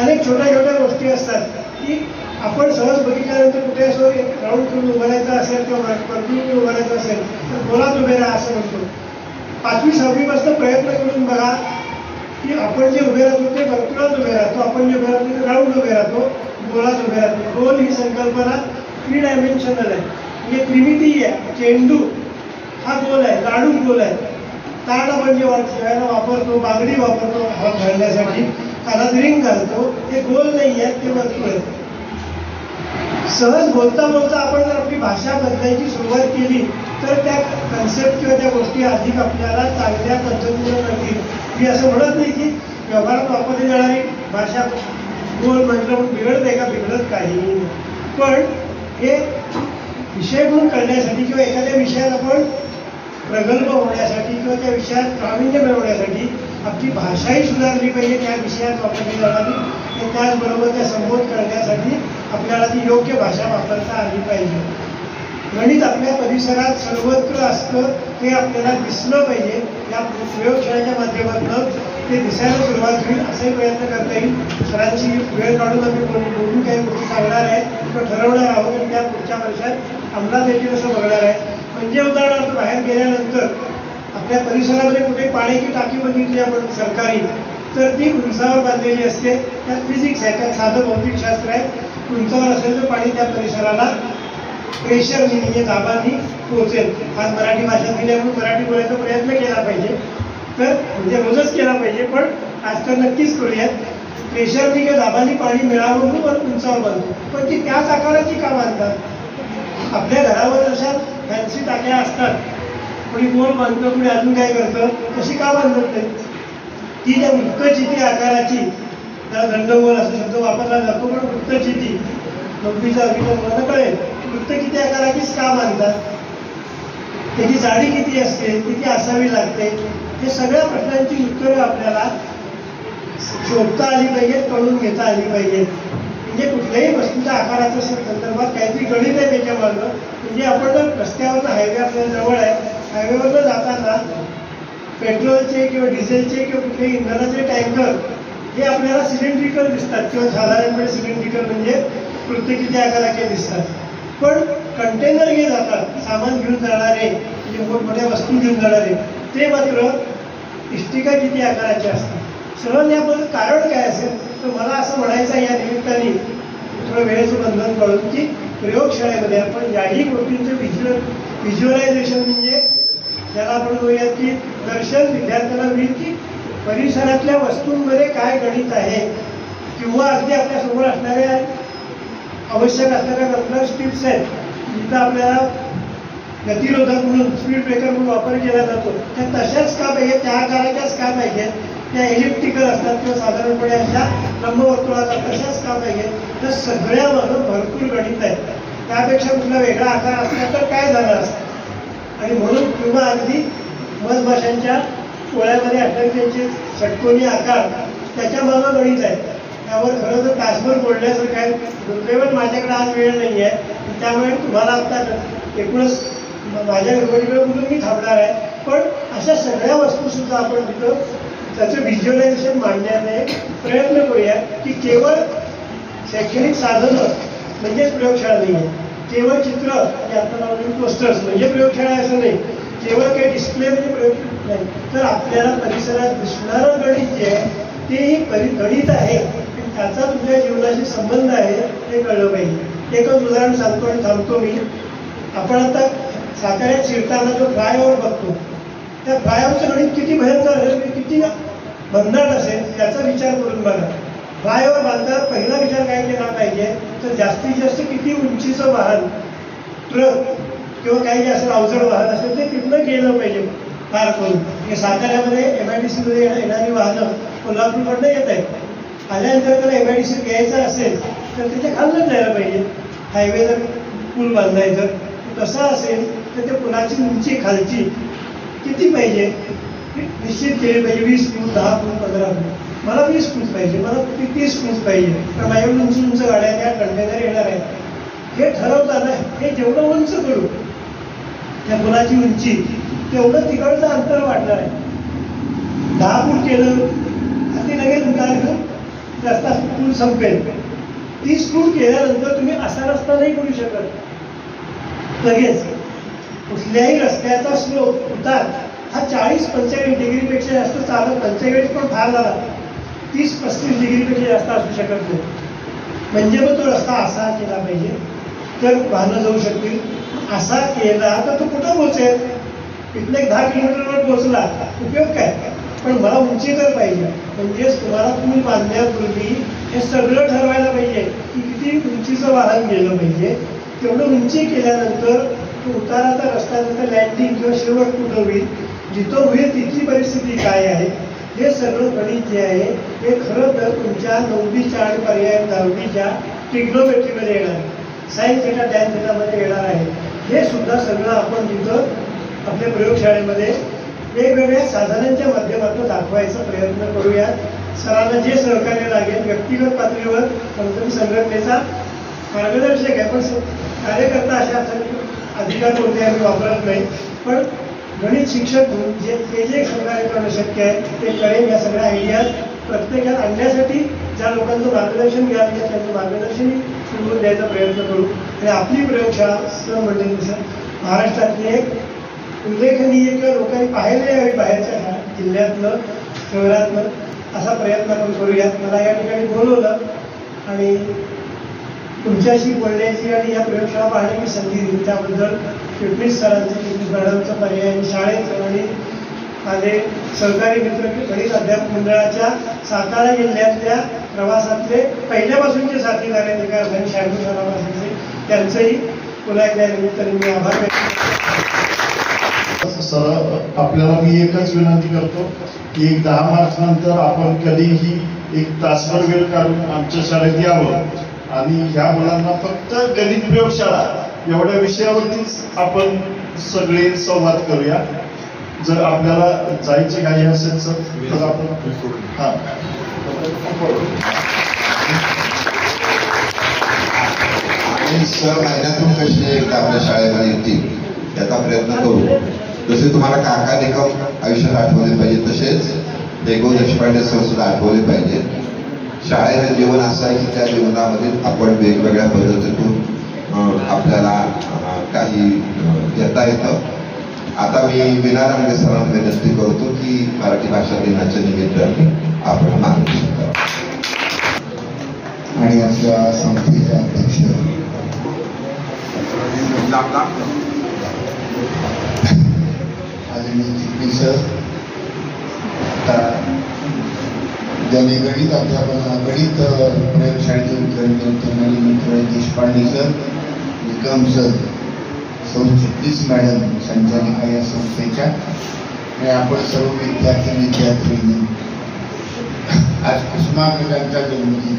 अनेक छोट्या छोट्या गोष्टी असतात की आपण सहज बघितल्यानंतर कुठे असं एक राऊंड करून उभारायचं असेल किंवा परतून उभारायचं असेल तर गोलात उभे राहा असं म्हणतो. 5वी-6वी पासून प्रयत्न करून बघा की आपण जे उभे राहतो ते वर्तुळात उभे राहतो, आपण जे उभे राहतो ते राऊंड उभे राहतो, गोलात उभे राहतो. गोल ही संकल्पना 3 डायमेन्शनल आहे, म्हणजे त्रिमितीय आहे. चेंडू हा गोल आहे, लाडू गोल आहे, ताड आपण जे जेवायला वापरतो, बागडी वापरतो हवा घालण्यासाठी, कानात रिंग घालतो, ते गोल नाही आहेत, ते वर्तुळ आहेत. सहज बोलता बोलता आपण जर आपली भाषा बदलायची सुरुवात केली तर त्या कन्सेप्ट किंवा त्या गोष्टी अधिक आपल्याला चांगल्या पद्धतीने करतील. मी असं म्हणत नाही की व्यवहारात वापरली जाणारी भाषा गोल म्हटलं बिघडते का, बिघडत काही नाही. पण हे विषय म्हणून करण्यासाठी किंवा एखाद्या विषयात आपण प्रगल्भ होण्यासाठी किंवा त्या विषयात प्रावीण्य मिळवण्यासाठी आपली भाषाही सुधारली पाहिजे, त्या विषयात वापरली जाणारी. आणि त्याचबरोबर त्या संबोध करण्यासाठी आपल्याला ती योग्य भाषा वापरता आली पाहिजे. गणित आपल्या परिसरात सर्वत्र असतं हे आपल्याला दिसलं पाहिजे. या प्रयोगशाळेच्या माध्यमातून ते दिसायला सुरुवात होईल असाही प्रयत्न करता येईल. सरांची वेळ काढून आम्ही बोलून काही गोष्टी सांगणार आहे किंवा ठरवणार आहोत आणि त्या पुढच्या वर्षात अंमलात येतील असं बघणार आहे. म्हणजे उदाहरणार्थ बाहेर गेल्यानंतर आपल्या परिसरामध्ये कुठे पाण्याची टाकी बघितली आपण सरकारी, तर ती उंचावर बांधलेली असते. त्यात फिजिक्स आहे, त्यात साधं भौतिकशास्त्र आहे. उंचावर असेल तर पाणी त्या परिसराला प्रेशरनी म्हणजे दाबानी पोहोचेल. आज मराठी भाषा दिल्यामुळे मराठी बोलायचा प्रयत्न केला पाहिजे, तर म्हणजे रोजच केला पाहिजे, पण आज तर नक्कीच करूयात. प्रेशरनी किंवा दाबानी पाणी मिळावं म्हणून उंचावर बांधतो. पण ती त्याच आकाराची का बांधतात? आपल्या घरावर अशा फॅन्सी टाक्या असतात, कोणी गोल बांधतं, कोणी अजून काय करतं, तशी का बांधत नाही? ती त्या वृत्तचिती आकाराची, त्याला दंडगोल असा शब्द वापरला जातो, पण वृत्तचिती नोकरीचा अभिमान मला कळेल, वृत्त किती आकाराचीच का बांधतात? त्याची जाडी किती असते, किती असावी लागते, हे सगळ्या प्रश्नांची उत्तरं आपल्याला शोधता आली पाहिजेत, कळून घेता आली पाहिजेत. म्हणजे कुठल्याही वस्तूच्या आकाराच्या संदर्भात काहीतरी गणित आहे त्याच्या मागं. म्हणजे आपण जर रस्त्यावरनं हायवे आपल्या जवळ आहे, हायवेवरनं जाताना पेट्रोलचे किंवा डिझेलचे किंवा कुठल्याही इंधनाचे टँकर हे आपल्याला सिलेंड्रिकल दिसतात किंवा साधारणपणे सिलेंड्रिकल म्हणजे प्रत्येकीच्या आकाराचे दिसतात. पण कंटेनर हे जातात, सामान घेऊन जाणारे म्हणजे मोठमोठ्या वस्तू घेऊन जाणारे, ते मात्र इष्टिका किती आकाराचे असतात. सहज याबद्दल कारण काय असेल तर मला असं म्हणायचं आहे या निमित्ताने, थोडं वेळेचं बंधन कळून, की प्रयोगशाळेमध्ये आपण याही गोष्टींचं व्हिज्युअलायझेशन म्हणजे ज्याला आपण बोलूयात की दर्शन विद्यार्थ्यांना होईल की परिसरातल्या वस्तूंमध्ये काय गणित आहे, किंवा अगदी आपल्यासमोर असणाऱ्या आवश्यक असणाऱ्या नंबर स्टिप्स आहेत जिथं आपल्याला गतिरोधक म्हणून स्पीड ब्रेकर म्हणून वापर केला जातो, त्या तशाच का पाहिजे, त्या आकाराच्याच का पाहिजेत, त्या इलेक्ट्रिकल असतात किंवा साधारणपणे अशा लंबवर्तुळाच्या तशाच का पाहिजेत. तर सगळ्यामध्ये भरपूर गणित आहे. त्यापेक्षा कुठला वेगळा आकार असला तर काय झालं असतं. आणि म्हणून किंवा अगदी मधमाशांच्या पोळ्यामध्ये अटॅकचे षटकोनी आकार, त्याच्या मागं गणित आहे. त्यावर खरं तर तासभर बोलण्यासारखं आहे. दुर्दैवाने माझ्याकडे आज वेळ नाही आहे, त्यामुळे तुम्हाला आता एकूणच माझ्या गडबडीकडे बोलून मी थांबणार आहे. पण अशा सगळ्या वस्तूसुद्धा आपण तिथं त्याचं व्हिज्युअलायझेशन मांडण्याचा प्रयत्न करूया की केवळ शैक्षणिक साधनं म्हणजेच प्रयोगशाळा नाही आहे, केवळ चित्र म्हणजे आता लावलेली पोस्टर्स म्हणजे प्रयोगशाळा असं नाही, केवळ काही डिस्प्ले म्हणजे प्रयोग नाही, तर आपल्याला परिसरात दिसणारं गणित जे आहे तेही गणित आहे आणि त्याचा तुमच्या जीवनाशी संबंध आहे हे कळलं पाहिजे. एकच उदाहरण सांगतो आणि थांबतो मी. आपण आता साताऱ्यात शिरताना जो फ्लायओव्हर बघतो, त्या फ्लायओव्हरचं गणित किती भयंकर असेल, किती भन्नाट असेल त्याचा विचार करून बघा. फ्लायओव्हर बांधताना पहिला विचार काय केला पाहिजे तर जास्तीत जास्त किती उंचीचं वाहन, ट्रक किंवा काही जास्त अवजड वाहन असेल ते तिथनं गेलं पाहिजे पार करून. हे साताऱ्यामध्ये MIDC मध्ये येणारी वाहनं कोल्हापूरकडनं येत आहेत. आल्यानंतर त्याला MIDC घ्यायचं असेल तर त्याच्या खालूनच जायला पाहिजे. हायवे जर पूल बांधायचं तसं असेल तर त्या पुलाची उंची खालची किती पाहिजे निश्चित केली पाहिजे. 20 फूट, 10 फूट, 15 फूट. मला 20 फूट पाहिजे, मला 30 फूट पाहिजे, तर माझ्याकडे उंच गाड्या त्या कंटेनर येणार आहेत. हे ठरवताना हे जेवढं उंच करू त्या पुलाची उंची तेवढं तिकडचं अंतर वाढणार आहे. 10 फूट केलं अगदी लगेच उतार घेऊन रस्ता पूल संपेल. 30 फूट केल्यानंतर तुम्ही असा रस्ता नाही करू शकत लगेच. कुठल्याही रस्त्याचा स्लोप उतार हा 40-45 डिग्रीपेक्षा जास्त चालत, 45 पण फार झाला, 30-35 डिग्रीपेक्षा जास्त असू शकत नाही. म्हणजे मग तो रस्ता असा केला पाहिजे तर वाहनं जाऊ शकतील. असा केला तर तो कुठं पोचेल, इथनं एक 10 किलोमीटरवर पोहोचला, उपयोग काय? पण मला उंची तर पाहिजे. म्हणजेच तुम्हाला पूल बांधण्यापूर्वी हे सगळं ठरवायला पाहिजे की किती उंचीचं वाहन गेलं पाहिजे. तेवढं उंची केल्यानंतर तो उताराचा रस्ता तिथं लँडिंग किंवा शेवट कुठं होईल, जिथं होईल तिथली परिस्थिती काय आहे, हे सगळं गणित जे आहे हे खरं तर तुमच्या 9वीच्या आणि पर्याय 10वीच्या ट्रिग्नोमेट्रीमध्ये येणार आहे, साइन थिटा टॅन थिटामध्ये येणार आहे. हे सुद्धा सगळं आपण तिथं आपल्या प्रयोगशाळेमध्ये वेगवेगळ्या साधनांच्या माध्यमातून दाखवायचा प्रयत्न करूया. सरांना जे सहकार्य लागेल व्यक्तिगत पातळीवर कंपनी संघटनेचा मार्गदर्शक आहे, पण कार्यकर्ता अशा अधिकार कोणते आम्ही वापरत नाही. पण गणित शिक्षक म्हणून जे सहकार्य करणं शक्य आहे ते करेल. या सगळ्या आयडियाज प्रत्येकात आणण्यासाठी ज्या लोकांचं मार्गदर्शन घ्याल त्यांचं मार्गदर्शनही समजून द्यायचा प्रयत्न करू. आणि आपली प्रयोगशाळा सर म्हणजे महाराष्ट्रातली एक उल्लेखनीय किंवा लोकांनी पाहायला यावी बाहेरच्या जिल्ह्यातलं शहरातलं असा प्रयत्न आपण करूयात. मला या ठिकाणी बोलवलं आणि तुमच्याशी बोलण्याची आणि या प्रयोगशाळा पाहण्याची संधी दिली त्याबद्दल चिटणीस सरांचं, चिटणीस मॅडमचं, पर्याय शाळेचं आणि माझे सहकारी मित्र गणित अध्यापक मंडळाच्या सातारा जिल्ह्यातल्या प्रवासातले पहिल्यापासूनचे साथीदार आहेत एका अर्थाने शाळू सरावासाचे, त्यांचंही पुन्हा एकदा निमित्ताने मी आभार व्यक्त. सर, आपल्याला मी एकच विनंती करतो की 10 मार्च नंतर आपण कधीही एक तासभर वेळ काढून आमच्या शाळेत यावं आणि ह्या मुलांना फक्त गणित प्रयोगशाळा एवढ्या विषयावरतीच आपण सगळे संवाद करूया. जर आपल्याला जायची घाई असेल तर आपण सर महिन्यातून कसे एकदा आपल्या शाळेमध्ये येतील याचा प्रयत्न करू. जसे तुम्हाला काका निकम आयुष्यात आठवले पाहिजे तसेच देगो देशपांडे सर सुद्धा आठवले पाहिजे. शाळेचं जीवन असं आहे की त्या जीवनामध्ये आपण वेगवेगळ्या पद्धतीतून आपल्याला काही घेता येतं. आता मी विना रांगे सरांना विनंती करतो की मराठी भाषा दिनाच्या निमित्ताने आपण मार्गदर्शन करावं. आणि आपल्या संस्थेचे अध्यक्ष आदरणीय चिटणीस सर, गणित अध्यापन गणित प्रयोगशाळेचे विद्यार्थी मित्र देशपांडे सर, निकम सर, सौ चिटणीस मॅडम संचालिका या संस्थेच्या, आणि आपण सर्व विद्यार्थी आज कुसुमाग्रजांचा जन्मदिन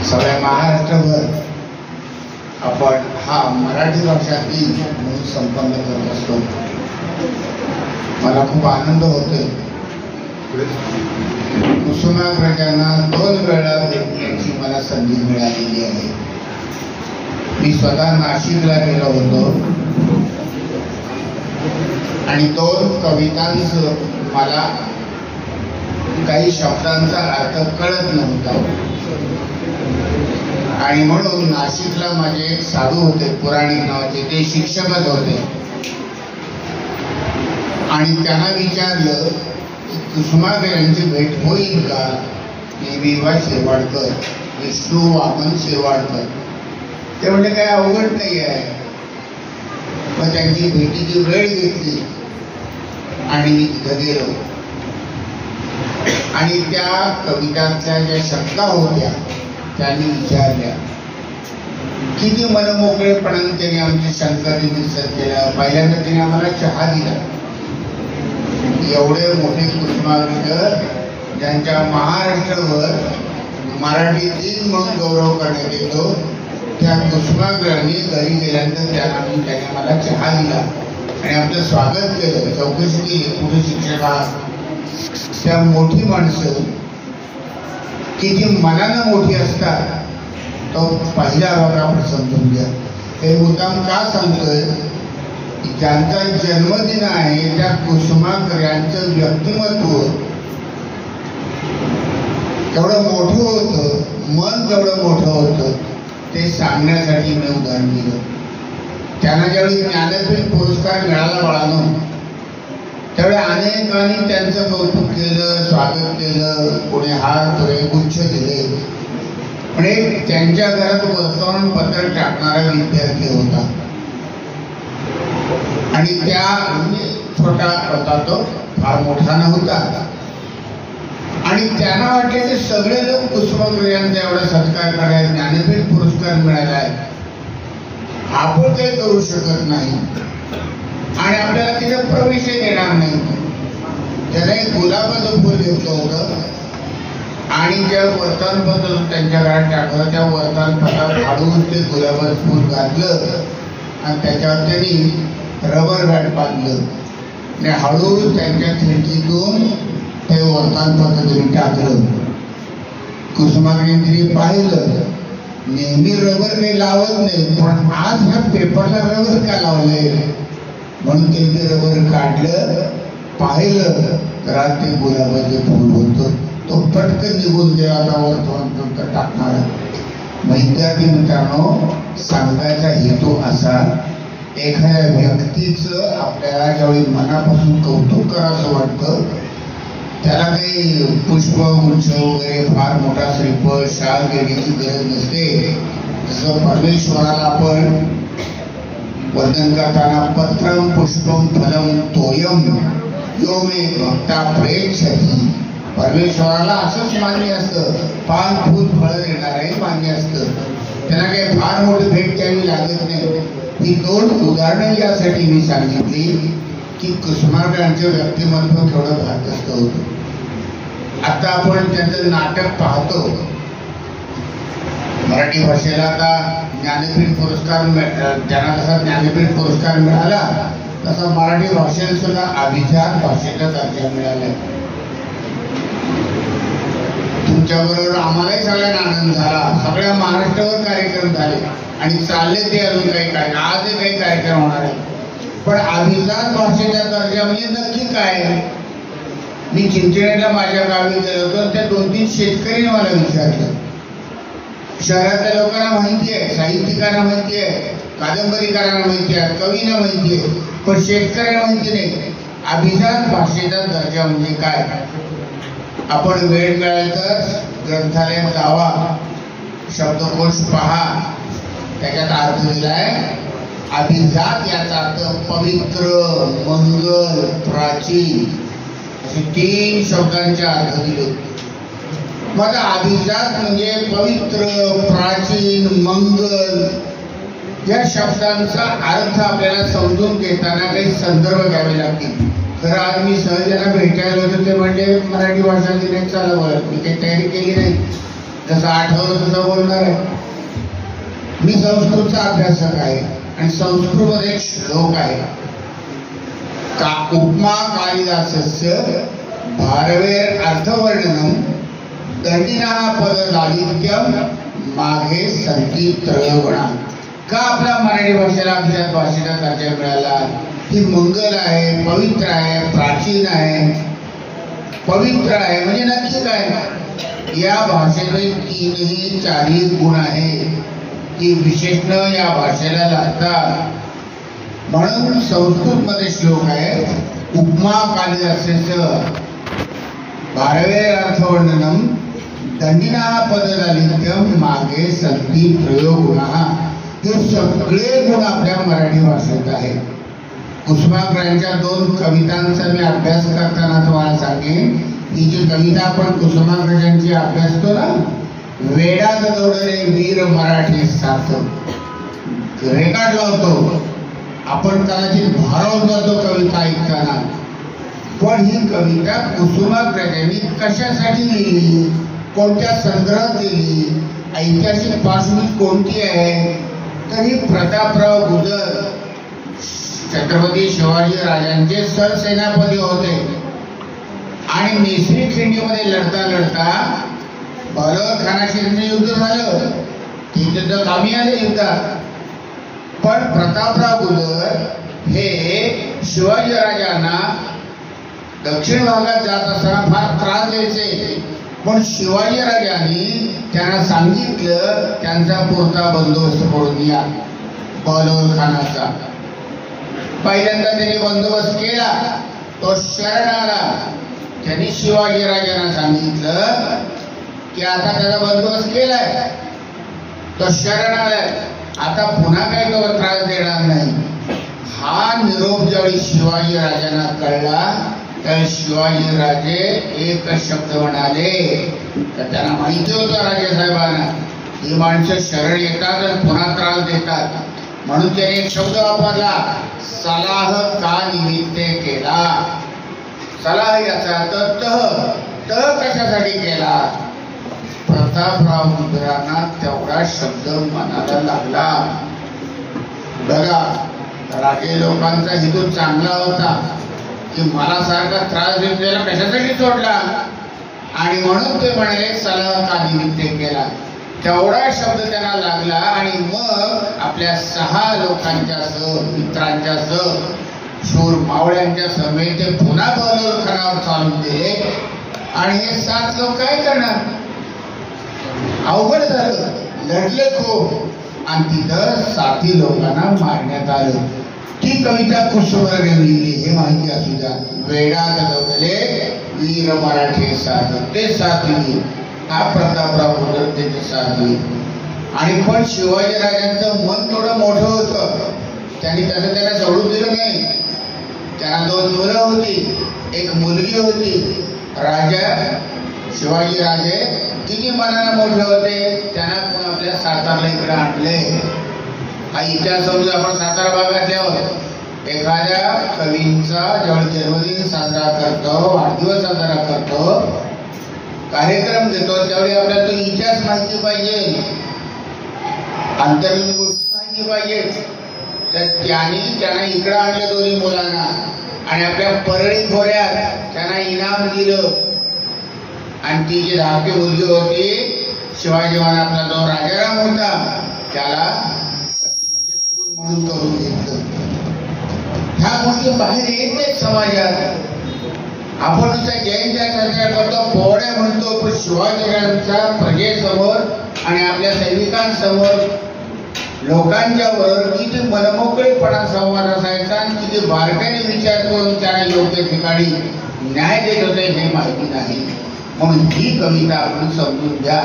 सगळ्या महाराष्ट्रभर आपण हा मराठी भाषा दिन म्हणून संपन्न करत असतो. मला खूप आनंद होतोय. कुसुमाग्रजांना 2 वेळा भेटण्याची मला संधी मिळालेली आहे. मी स्वतः नाशिकला गेलो होतो आणि 2 कवितांचं मला काही शब्दांचा अर्थ कळत नव्हता आणि म्हणून नाशिकला माझे एक साधू होते पुराणिक नावाचे, ते शिक्षकच होते आणि त्यांना विचारलं की कुसुमाग्रजांची भेट होईल का? विवा शिरवाडकर, विष्णू वामन शिरवाडकर. ते म्हणजे काय अवघड नाही आहे. मग त्यांची भेटीची वेळ घेतली आणि मी तिथं गेलो आणि त्या कवितांच्या ज्या शंका होत्या त्यांनी विचारल्या. किती मनमोकळेपणाने त्यांनी आमची शंका निरसन केल्या. पहिल्यांदा त्यांनी आम्हाला चहा दिला. एवढे मोठे कुसुमाग्रज ज्यांच्या महाराष्ट्रभर मराठी दिन म्हणून गौरव करण्यात येतो, त्या कुसुमाग्रजांनी घरी गेल्यानंतर त्याने मला चहा दिला आणि आपलं स्वागत केलं. चौकशी केली, कुठे शिक्षक आहात? त्या मोठी माणसं किती मनानं मोठी असतात तो पहिला भाग आपण समजून घ्या. हे मुद्दाम का सांगतोय? ज्यांचा जन्मदिन आहे त्या कुसुमाग्रजांचं व्यक्तिमत्व तेवढं मोठं होतं, मन तेवढं मोठं होतं, ते सांगण्यासाठी मी उदाहरण दिलं. त्यांना ज्यावेळी ज्ञानपीठ पुरस्कार मिळाला बाळांनो, त्यावेळी अनेकांनी त्यांचं कौतुक केलं, स्वागत केलं, कोणी हार थोडे गुच्छ दिले. पण एक त्यांच्या घरात वर्तमानपत्र टाकणारा विद्यार्थी होता. आणि त्या छोटा होता तो, फार मोठा नव्हता. आणि त्यांना वाटले की सगळे लोक कुसुमाग्रज यांचा एवढा सत्कार करायला, ज्ञानपीठ पुरस्कार मिळाला आहे, आपण काही करू शकत नाही आणि आपल्याला तिथे प्रवेशही देणार नाही. त्याला एक गुलाबाचं फुल घेतलं होतं आणि ज्या वर्तमानपत्र त्यांच्या घरात टाकलं, त्या वर्तमानपत्रात हाडून ते गुलाबाचं फुल घातलं आणि त्याच्यावर त्यांनी रबर बँड बांधलं आणि हळूहळू त्यांच्या खिडकीतून ते वर्तमानपत्र त्यांनी टाकलं. कुसुमाग्रजांनी पाहिलं, नेहमी रबर काही लावत नाही, पण आज ह्या पेपरला रबर का लावलंय म्हणून त्यांनी रबर काढलं, पाहिलं तर आज ते गुलाबाचं फूल होतं. तो पटकन निघून गेला. आता वर्तमानपत्र टाकणार. विद्यार्थी मित्रांनो, सांगायचा हेतू असा, एखाद्या व्यक्तीचं आपल्याला ज्यावेळी मनापासून कौतुक करावं वाटतं, त्याला काही पुष्पगुच्छ वगैरे फार मोठा श्रीफळ शाल घेण्याची गरज नसते. जसं परमेश्वराला आपण वंदन करताना पत्रम पुष्पम फलम तोयम यो मे भक्ता प्रेक्षती, परमेश्वराला असंच मान्य असतं, पान फूल फळं देणारही मान्य असतं. त्यांना काही फार मोठी भेट द्यावी लागत नाही. ही 2 उदाहरणं यासाठी मी सांगितली की कुसुमाग्रजांचं व्यक्तिमत्व थोडं भारदस्त होतं. आता आपण त्यांचं नाटक पाहतो. मराठी भाषेला आता ज्ञानपीठ पुरस्कार, त्यांना जसा ज्ञानपीठ पुरस्कार मिळाला तसा मराठी भाषेला सुद्धा अभिजात भाषेचा दर्जा मिळाला. तुमच्याबरोबर आम्हालाही सगळ्यांना आनंद झाला. सगळ्या महाराष्ट्रावर कार्यक्रम झाले आणि चालले ते अजून काही कार्यक्रम, आजही काही कार्यक्रम होणार आहे. पण अभिजात भाषेचा दर्जा म्हणजे नक्की काय? मी चिंचणीला माझ्या गावी गेलो होतो, त्या 2-3 शेतकऱ्यांनी मला विचारलं. शहरातल्या लोकांना माहिती आहे, साहित्यिकांना माहिती आहे, कादंबरीकारांना माहिती आहे, कवींना माहिती आहे, पण शेतकऱ्यांना माहिती नाही अभिजात भाषेचा दर्जा म्हणजे काय. आपण वेळ मिळाला तर ग्रंथालयात जावा, शब्दकोश पहा, त्याच्यात अर्थ दिलाय. अभिजात याचा अर्थ पवित्र, मंगल, प्राचीन असे 3 शब्दांचे अर्थ दिले. मग अभिजात म्हणजे पवित्र, प्राचीन, मंगल या शब्दांचा अर्थ आपल्याला समजून घेताना काही संदर्भ घ्यावे लागतील. तर आज मी सहजाला भेटायला होतो, ते म्हणजे मराठी भाषा दिनात चालू बोलत. मी काही तयारी केली नाही, जसं आठवलं तसं बोलणार आहे. मी संस्कृतचा अभ्यासक आहे आणि संस्कृतमध्ये एक श्लोक आहे का उपमा कालिदासस्य भारवेर अर्थवर्णनम दंडिना पद लालित्यम मागे संती त्रयोगुणा. का आपल्या मराठी भाषेला अभिजात भाषेचा दर्जा मिळाला? ही मंगल आहे, पवित्र आहे, प्राचीन आहे. पवित्र आहे म्हणजे नक्की काय? या भाषेचे 3-4 गुण आहेत की विशेषण या भाषेला लागतात. म्हणून संस्कृत मध्ये श्लोक आहे, उपमा कालिदासस्य भारवेर अर्थवर्णनम दंडिना पदलालित्यम मागे संती त्रयोगुणा. हे सगळे गुण आपल्या मराठी भाषेत आहेत. कुसुमाग्रजांच्या 2 कवितांचा मी अभ्यास करताना तुम्हाला सांगेन. ही जी कविता आपण कुसुमाग्रजांची अभ्यासतो ना, वेडात दौडले वीर मराठी साथ, रेकॉर्ड लावतो आपण, कदाचित भारावून जातो कविता ऐकताना. पण ही कविता कुसुमाग्रजांनी कशासाठी लिहिली, कोणत्या संदर्भात लिहिली, ऐतिहासिक पार्श्वभूमी कोणती आहे? तर ही प्रतापराव गुजर छत्रपती शिवाजी राजांचे सरसेनापती होते आणि नेसरी खिंडीमध्ये लढता लढता बहलोल खानाशी युद्ध झालं. ते युद्ध कामी आले युद्धात. पण प्रतापराव गुजर हे शिवाजी राजांना दक्षिण भागात जात असताना फार त्रास द्यायचे. पण शिवाजी राजांनी त्यांना सांगितलं त्यांचा पुरता बंदोबस्त करून या बहलोल खानाचा. पहिल्यांदा त्यांनी बंदोबस्त केला, तो शरण आला. त्यांनी शिवाजी राजांना सांगितलं की आता त्याचा बंदोबस्त केलाय, तो शरण आलाय, आता पुन्हा काही तो त्रास देणार नाही. हा निरोप शिवाजी राजांना कळला तर शिवाजी राजे एक शब्द म्हणाले. तर त्यांना माहिती होतं राजेसाहेबांना ही माणसं शरण येतात आणि पुन्हा त्रास देतात, म्हणून त्याने एक शब्द वापरला, सलाह का निमित्ते केला. सलाह याचा अर्थ तह कशासाठी केला. प्रतापराव मुंदरांना तेवढा शब्द मनाला लागला. बघा, राजे लोकांचा हेतू चांगला होता की मला सारखा त्रास देऊन त्याला कशासाठी सोडला, आणि म्हणून ते म्हणाले सलाह का निमित्ते केला. तेवढा शब्द त्यांना लागला आणि मग आपल्या 6 लोकांच्या सह, मित्रांच्या सह, शूर मावळ्यांच्या समेत ते पुन्हा बहलोलखानावर चालून दिले. आणि हे 7 लोक काय करणार, अवघड झालं, लढले खूप आणि तिथं 7 लोकांना मारण्यात आलं. ती कविता कुसुमाग्रज लिहिली हे माहिती असू द्या. वेडात दवले वीर मराठे साथ, ते साथी हा प्रतापराव मुंदर त्याचे साथी. आणि पण शिवाजी राजांचं मन थोडं मोठं होतं, त्यांनी त्याचं त्याला सोडून दिलं नाही. त्यांना 2 मुलं होती, एक मुलगी होती. राजा शिवाजी राजे किती मनाला मोठे होते, त्यांना पण आपल्या सातारला इकडे आणले. हा इतिहास समजा आपण सातारा भागातले आहोत. एखाद्या कवींचा जेव्हा जन्मदिन साजरा करतो, वाढदिवस साजरा करतो, कार्यक्रम घेतो, त्यावेळी आपल्याला तो इतिहास माहिती पाहिजे, अंतर्गत गोष्टी माहिती पाहिजे. तर त्यांना इकडं आणलं 2 मुलांना आणि आपल्या परळी खोऱ्यात त्यांना इनाम दिलं. आणि ती जी धाकटी मुलगी होती, शिवाजी महाराजांचा जो राजाराम होता, त्याला म्हणजे सून म्हणून करून घेतलं. ह्या गोष्टी बाहेर येत नाहीत समाजात. आपण नुसतं जयंत्या साजऱ्या करतो, पोहड्या म्हणतो, पण शिवाजीराजांच्या प्रजेसमोर आणि आपल्या सैनिकांसमोर लोकांच्यावर किती मनमोकळेपणा संवाद असायचा आणि किती बारकाईने विचार करून त्यांना योग्य ठिकाणी न्याय देत होते हे माहिती नाही. म्हणून ही कविता आपण समजून घ्या.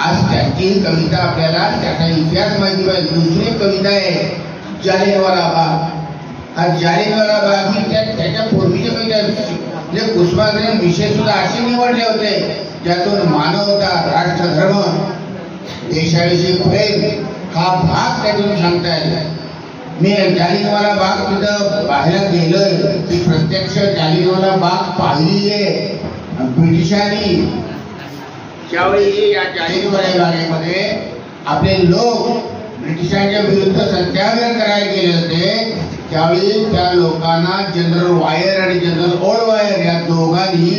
आज त्यांची ही कविता आपल्याला त्याचा इतिहास माहिती पाहिजे. दुसरी कविता आहे जालियनवाला बाग. हा जालियनवाला बाग ही त्याच्या पूर्वीची कविता म्हणजे कुसुमाग्रज विषय सुद्धा असे निवडले होते ज्यातून मानवता, राष्ट्रधर्म, देशाविषयी प्रेम हा भाग त्यातून सांगता येईल. मी जालियनवाला बाग तिथं पाहायला गेलोय, ती प्रत्यक्ष जालियनवाला बाग पाहिली आहे. ब्रिटिशांनी त्यावेळी या जालियनवाला बागेमध्ये आपले लोक ब्रिटिशांच्या विरुद्ध सत्याग्रह करायला गेले होते. त्यावेळी त्या लोकांना जनरल वायर आणि जनरल ओल्डवायर या दोघांनी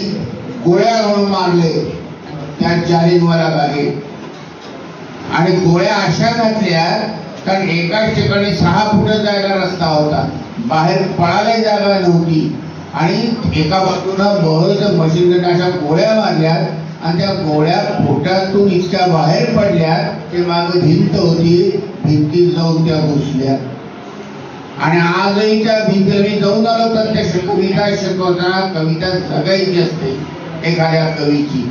गोळ्या घालून मारले त्या जालियनवाला बागेत. आणि गोळ्या अशा घातल्या कारण एकाच ठिकाणी 6 फूट जायला रस्ता होता, बाहेर पळायला जागा नव्हती. आणि एका बाजूनं बहळ मशीन गन अशा गोळ्या मारल्यात आणि त्या गोळ्या पोटातून इतक्या बाहेर पडल्या की मागे भिंत होती, भिंतीत जाऊन त्या घुसल्या. आणि आजही त्या भिंतीला मी जाऊन आलो तर त्या कविता शिकवताना कविता जगायची असते एखाद्या कवीची.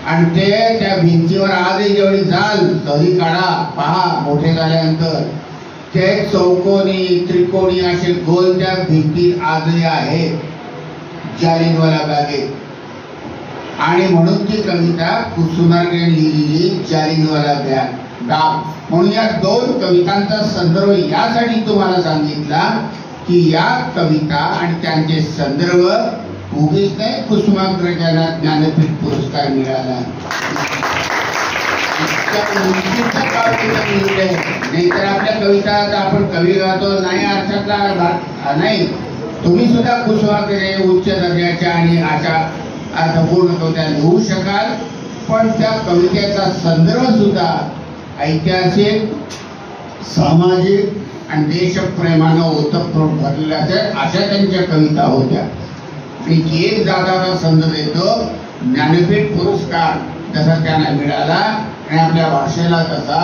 आणि ते त्या भिंतीवर आजही जेवढी जाल तरी काढा, पहा मोठे झाल्यानंतर ते चौकोनी त्रिकोणी असे गोल त्या भिंतीत आजही आहे जालियनवाला बागेत. आणि म्हणून ती कविता कुसुमाग्रज लिहिलेली जालियनवाला बाग. म्हणून या 2 कवितांचा संदर्भ यासाठी तुम्हाला सांगितला की या कविता आणि त्यांचे संदर्भ उगीच नाही कुसुमाग्रजांना ज्ञानपीठ पुरस्कार मिळाला. नाहीतर आपल्या कविता आपण कवी गातो नाही अर्थातला नाही. तुम्ही सुद्धा कुसुमाग्रज उच्च दर्जाच्या आणि अशा अर्थपूर्ण कविता लिहू शकाल, पण त्या कवितेचा संदर्भ सुद्धा ऐतिहासिक, सामाजिक आणि देशप्रेमानं ओतप्रोत भरलेल्या अशा त्यांच्या कविता होत्या. आणि एक जाताचा संदर्भ येतो ज्ञानपीठ पुरस्कार जसा त्यांना मिळाला आणि आपल्या भाषेला तसा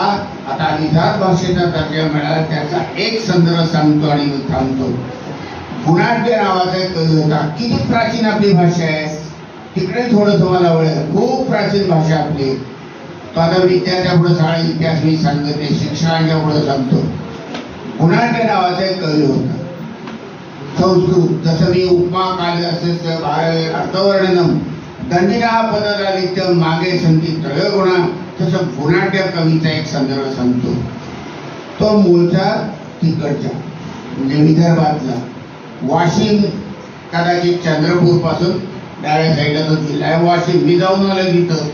आता विधात भाषेचा दर्जा मिळाला. त्याचा एक संदर्भ सांगतो आणि मी थांबतो. गुणाढ्य नावाचा एक कवी होता. किती प्राचीन आपली भाषा आहे, तिकडे थोडं तुम्हाला वळेल. खूप प्राचीन भाषा आपली. तो आता विद्यार्थ्या पुढे सगळा इतिहास मी सांगते, शिक्षकांच्या पुढे सांगतो. गुणाढ्य नावाचा एक कवी होता. संस्कृत, जसं मी उपमा कालिदासस्य अर्थवर्णनम दंडिना पदरालित्य मागे संती त्रयगुणा, तसं गुणाढ्य कवीचा एक संदर्भ सांगतो. तो मूळचा तिकडचा म्हणजे विदर्भातला, वाशिम कदाचित चंद्रपूर पासून डाव्या साईडला जो जिल्हा आहे वाशिम. मी जाऊन आलो तिथं.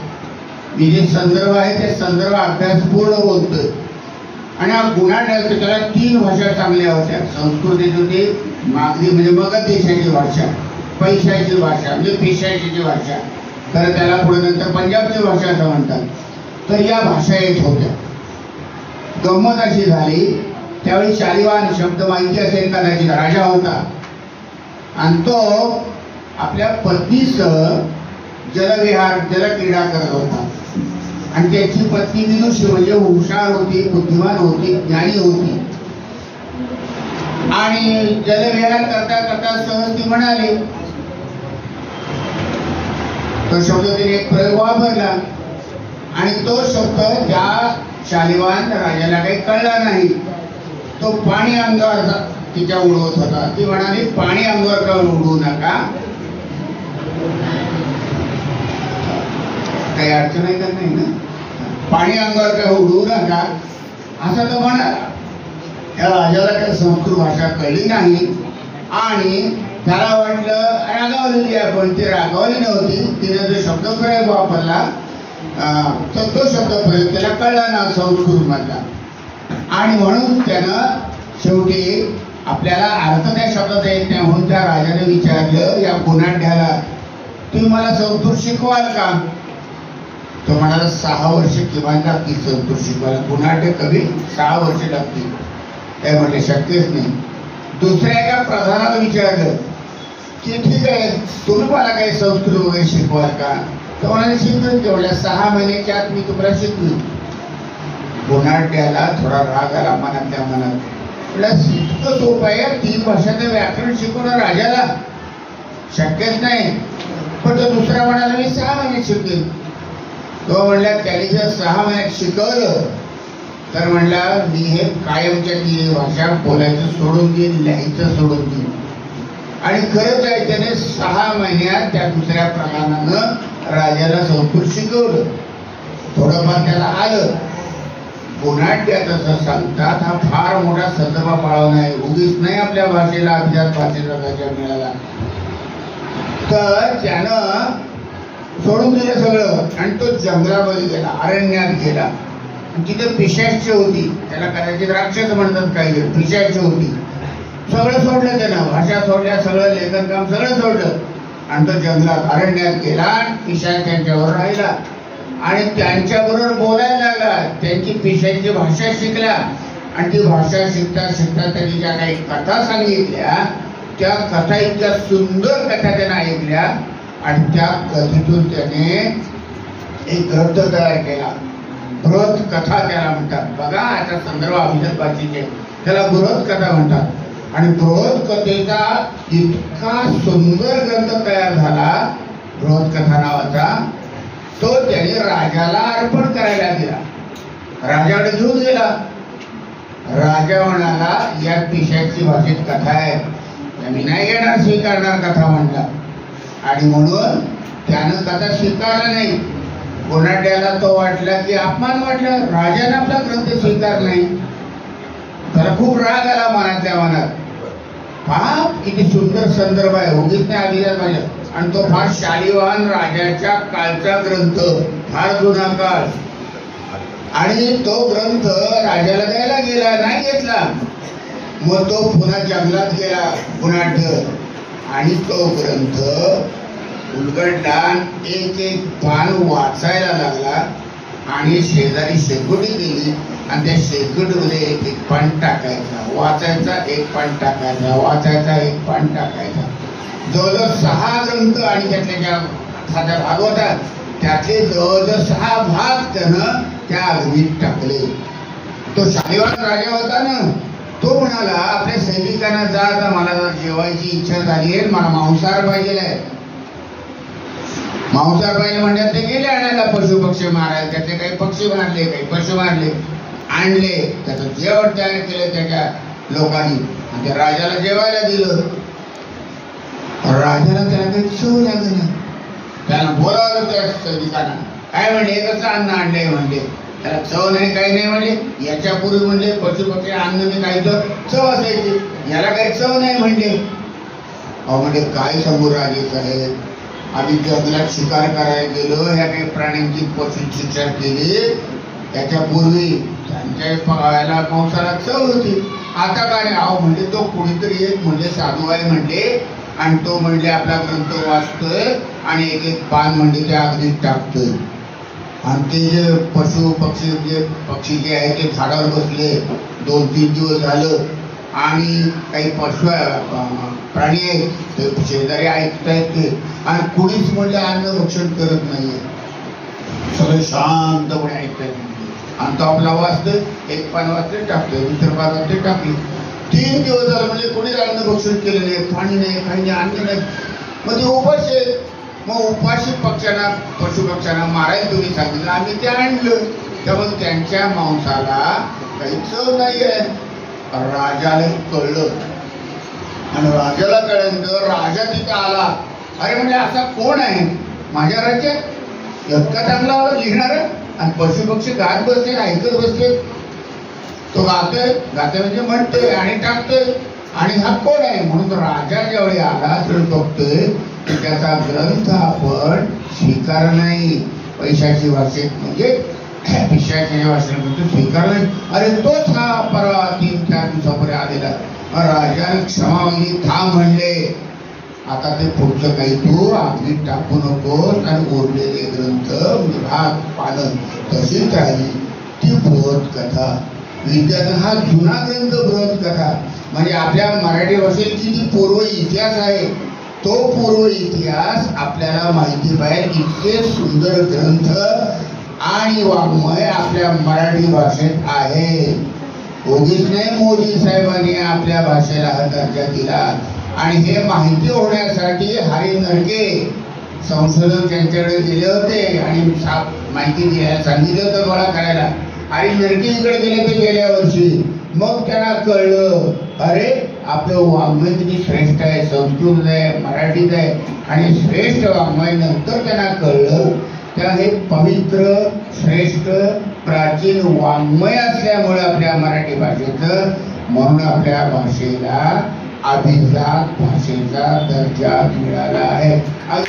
मी जे संदर्भ आहे ते संदर्भ अभ्यास पूर्ण बोलतोय. आणि हा गुणाढ्य त्याला 3 भाषा चांगल्या होत्या. संस्कृत होती, मागरी म्हणजे मगध देशाची भाषा, पैशाची भाषा म्हणजे पेशाची भाषा, तर त्याला पुढे नंतर पंजाबची भाषा असं म्हणतात. तर या भाषा येत होत्या. गंमत अशी झाली, त्यावेळी शालिवाहन शब्द माहिती असेल कदाचित, राजा होता आणि तो आपल्या पत्नीसह जलविहार जलक्रीडा करत होता. आणि त्याची पत्नी विदुषी म्हणजे हुशार होती, बुद्धिमान होती, ज्ञानी होती. आणि जलविहार करता करता सहज ती म्हणाली, तो शब्द तिने एक प्रयोग वापरला आणि तो शब्द त्या शालिवाहन राजाला काही कळला नाही. तो पाणी अंगावर तिच्या उडवत होता. ती म्हणाली, पाणी अंगावर का उडवू नका, काही अडचण आहे का नाही ना, पाणी अंगावर काय उडवू नका असं तो म्हणाला. त्या राजाला काही संस्कृत भाषा कळली नाही आणि त्याला वाटलं रागावलेली आहे, पण ती रागावली नव्हती. तिने जो शब्द प्रयोग वापरला तर तो शब्द प्रयोग त्याला कळला ना संस्कृत मधला. आणि म्हणून त्यानं शेवटी आपल्याला अर्थ त्या शब्दाचा येत नाही म्हणून त्या राजाने विचारलं या गुणाढ्याला, तुम्ही मला संस्कृत शिकवाल का? तो म्हणाला 6 वर्ष किमान लागतील संस्कृत शिकवायला. गुणाढ्य कवी 6 वर्ष लागतील. ते म्हटले शक्यच नाही. दुसऱ्या एका प्रधानाला विचारलं की ठीक आहे तुम्ही मला काही संस्कृत वगैरे शिकवाल का? तो म्हणाले शिकवेन. तेवढ्या 6 महिन्याच्या आत मी तुम्हाला शिकवेन. गुणाढ्याला थोडा राग आला मनातल्या मनात. इतकं सोपं आहे 3 भाषाचं व्याकरण शिकवणं राजाला, शक्यच नाही. पण तो दुसरा म्हणाला मी 6 महिन्यात शिकवेन. तो म्हणला त्याने जर 6 महिन्यात शिकवलं तर म्हणला मी हे कायमच्या 3 भाषा बोलायचं सोडून देईन, लिहायचं सोडून देईन. आणि खरंच आहे त्याने 6 महिन्यात त्या दुसऱ्या प्रमाणानं राजाला संस्कृत शिकवलं. थोडंफार त्याला आलं. गुणाढ्यात असं सांगतात हा फार मोठा संदर्भ पाळवणं आहे. उगीच नाही आपल्या भाषेला अभिजात भाषेचा दर्जा मिळाला. तर त्यानं सोडून दिलं सगळं आणि तो जंगलामध्ये गेला, अरण्यात गेला. तिथे पिशाच होती, त्याला कदाचित राक्षस म्हणतात काही, पिशाच होती. सगळं सोडलं त्यानं, भाषा सोडल्या, सगळं लेखन काम सगळं सोडलं आणि तो जंगलात अरण्यात गेला. पिशाच त्यांच्यावर राहिला आणि त्यांच्याबरोबर बोलायला लागला. त्यांची पिशाची भाषा शिकला आणि ती भाषा शिकता शिकता त्यांनी ज्या काही कथा सांगितल्या त्या कथा इतक्या सुंदर कथा त्यानं ऐकल्या आणि त्या कथेतून त्याने एक ग्रंथ तयार केला. बृहत कथा त्याला म्हणतात. बघा आता संदर्भ अभिजात भाषेचे, त्याला बृहत कथा म्हणतात. आणि बृहत कथेचा इतका सुंदर ग्रंथ तयार झाला बृहत कथा नावाचा, तो त्याने राजाला अर्पण करायला दिला. राजाकडे घेऊन गेला. राजा म्हणाला या पिशाची भाषेत कथा आहे, मी नाही घेणार, स्वीकारणार कथा म्हणला. आणि म्हणून त्यानं कथा स्वीकारला नाही. गुणाढ्याला तो वाटला की अपमान वाटला, राजाने आपला ग्रंथ स्वीकार नाही. त्याला खूप राग आला मनातल्या मनात. पहा किती सुंदर संदर्भ आहे, उगीच नाही अभिजात भाषा. आणि तो फार शालिवाहन राजाच्या काळचा ग्रंथ, फार जुना काळ. आणि तो ग्रंथ राजाला द्यायला गेला, नाही घेतला. मग तो पुन्हा जंगलात गेला गुणाढ्य आणि तो ग्रंथ उलगडला, एक एक पान वाचायला लागला आणि शेजारी शेकोटी गेली आणि त्या शेकोटीमध्ये एक एक पान टाकायचा, वाचायचा, एक पान टाकायचा, वाचायचा, एक पान टाकायचा. जवळजवळ 6 ग्रंथ आणि त्यातल्या ज्या खात्या भाग होता त्यातले जवळजवळ 6 भाग त्यानं त्या अग्नीत टाकले. तो शालिवाहन राजा होता ना, तो म्हणाला आपल्या सैनिकांना जा, आता मला जेवायची इच्छा झाली आहे, मला मांसाहार पाहिजे आहे. मांसाहार पाहिजे म्हणतात ते गेले आणायला पशु पक्षी मारायला. त्यातले काही पक्षी मारले, काही पशु मारले, आणले, त्याचं जेवण तयार केलं त्याच्या लोकांनी आणि त्या राजाला जेवायला दिलं. राजाला त्याला काही चव लागेना. त्याला बोलावलं त्या सैनिकांना, काय म्हणले, कसं अन्न आणलंय म्हणले, त्याला चव नाही काही नाही म्हणले. याच्यापूर्वी म्हणले पशुपक्षी अन्न मी खायचं चव असायची, याला काही चव नाही म्हणले. अहो म्हणजे काय सांगू राजे साहेब, आम्ही जंगलात शिकार करायला गेलो, ह्या काही प्राण्यांची पशूंची शिकार केली, त्याच्यापूर्वी त्यांच्या मांसाला चव होती. आता काय नाही. अहो म्हणजे तो कुणीतरी एक म्हणजे साधू आहे म्हणले, आणि तो म्हणले आपला ग्रंथ वाचतोय आणि एक एक पान म्हणजे ते अगदीच टाकतोय. आणि ते जे पशु पक्षी म्हणजे पक्षी जे आहे ते झाडावर बसले 2-3 दिवस झालं, आणि काही पशु प्राणी आहेत ते शेजारी ऐकतायत ते, आणि कुणीच म्हणजे अन्न भक्षण करत नाहीये, सगळे शांतपणे ऐकतायत. आणि तो आपला वाचतोय, एक पान वाचते टाकतोय, दुसरं पान वाचते टाकले. 3 दिवस झालं म्हणजे कोणीच अन्न भक्षण केलं नाही, पाणी नाही, काही नाही, अन्न नाही. मग ते उपाशी आहेत. मग उपाशी पक्ष्यांना पशुपक्ष्यांना मारायला तुम्ही सांगितलं, आम्ही ते आणलं, त्यामुळे त्यांच्या मांसाला काही चव नाही आहे. राजाला कळलं, आणि राजाला कळल्यानंतर राजा तिथे आला. अरे म्हणजे असा कोण आहे माझ्या राज्यात, इतका चांगला लिहिणार, आणि पशुपक्षी गात बसते, ऐकत बसते. तो गातोय म्हणजे म्हणतोय आणि टाकतोय, आणि हा कोण आहे. म्हणून राजा ज्यावेळी आला तर बघतोय की त्याचा ग्रंथ आपण स्वीकार नाही, पैशाची भाषेत म्हणजे पिशाच्या भाषेत स्वीकार नाही. अरे तोच हा परवा 3-4 दिवसापूर्वी आलेला. राजाने क्षमा मागली, थांब म्हणले, आता ते पुढचं काही तू अगदी टाकू नकोस, आणि ओढलेले ग्रंथ विभाग पालन तशीच राहिली. ती बृहत कथा विद्यार्थी, हा जुना ग्रंथ बृहत कथा म्हणजे आपल्या मराठी भाषेची जी पूर्व इतिहास आहे, तो पूर्व इतिहास आपल्याला माहिती पाहिजे. इतके सुंदर ग्रंथ आणि वाङ्मय आपल्या मराठी भाषेत आहे. उगीच नाही मोदी साहेबांनी आपल्या भाषेला हा दर्जा दिला. आणि हे माहिती होण्यासाठी हरी नरके संशोधक त्यांच्याकडे गेले होते, आणि माहिती द्यायला सांगितलं होतं गोळा करायला. हरी नरके इकडे गेले ते गेल्या वर्षी. मग त्यांना कळलं, अरे आपलं वाङ्मय किती श्रेष्ठ आहे, संस्कृत आहे, मराठीत आहे, आणि श्रेष्ठ वाङ्मय. नंतर त्यांना कळलं त्या हे पवित्र श्रेष्ठ प्राचीन वाङ्मय असल्यामुळे आपल्या मराठी भाषेचं, म्हणून आपल्या भाषेला अभिजात भाषेचा दर्जा मिळाला आहे. आज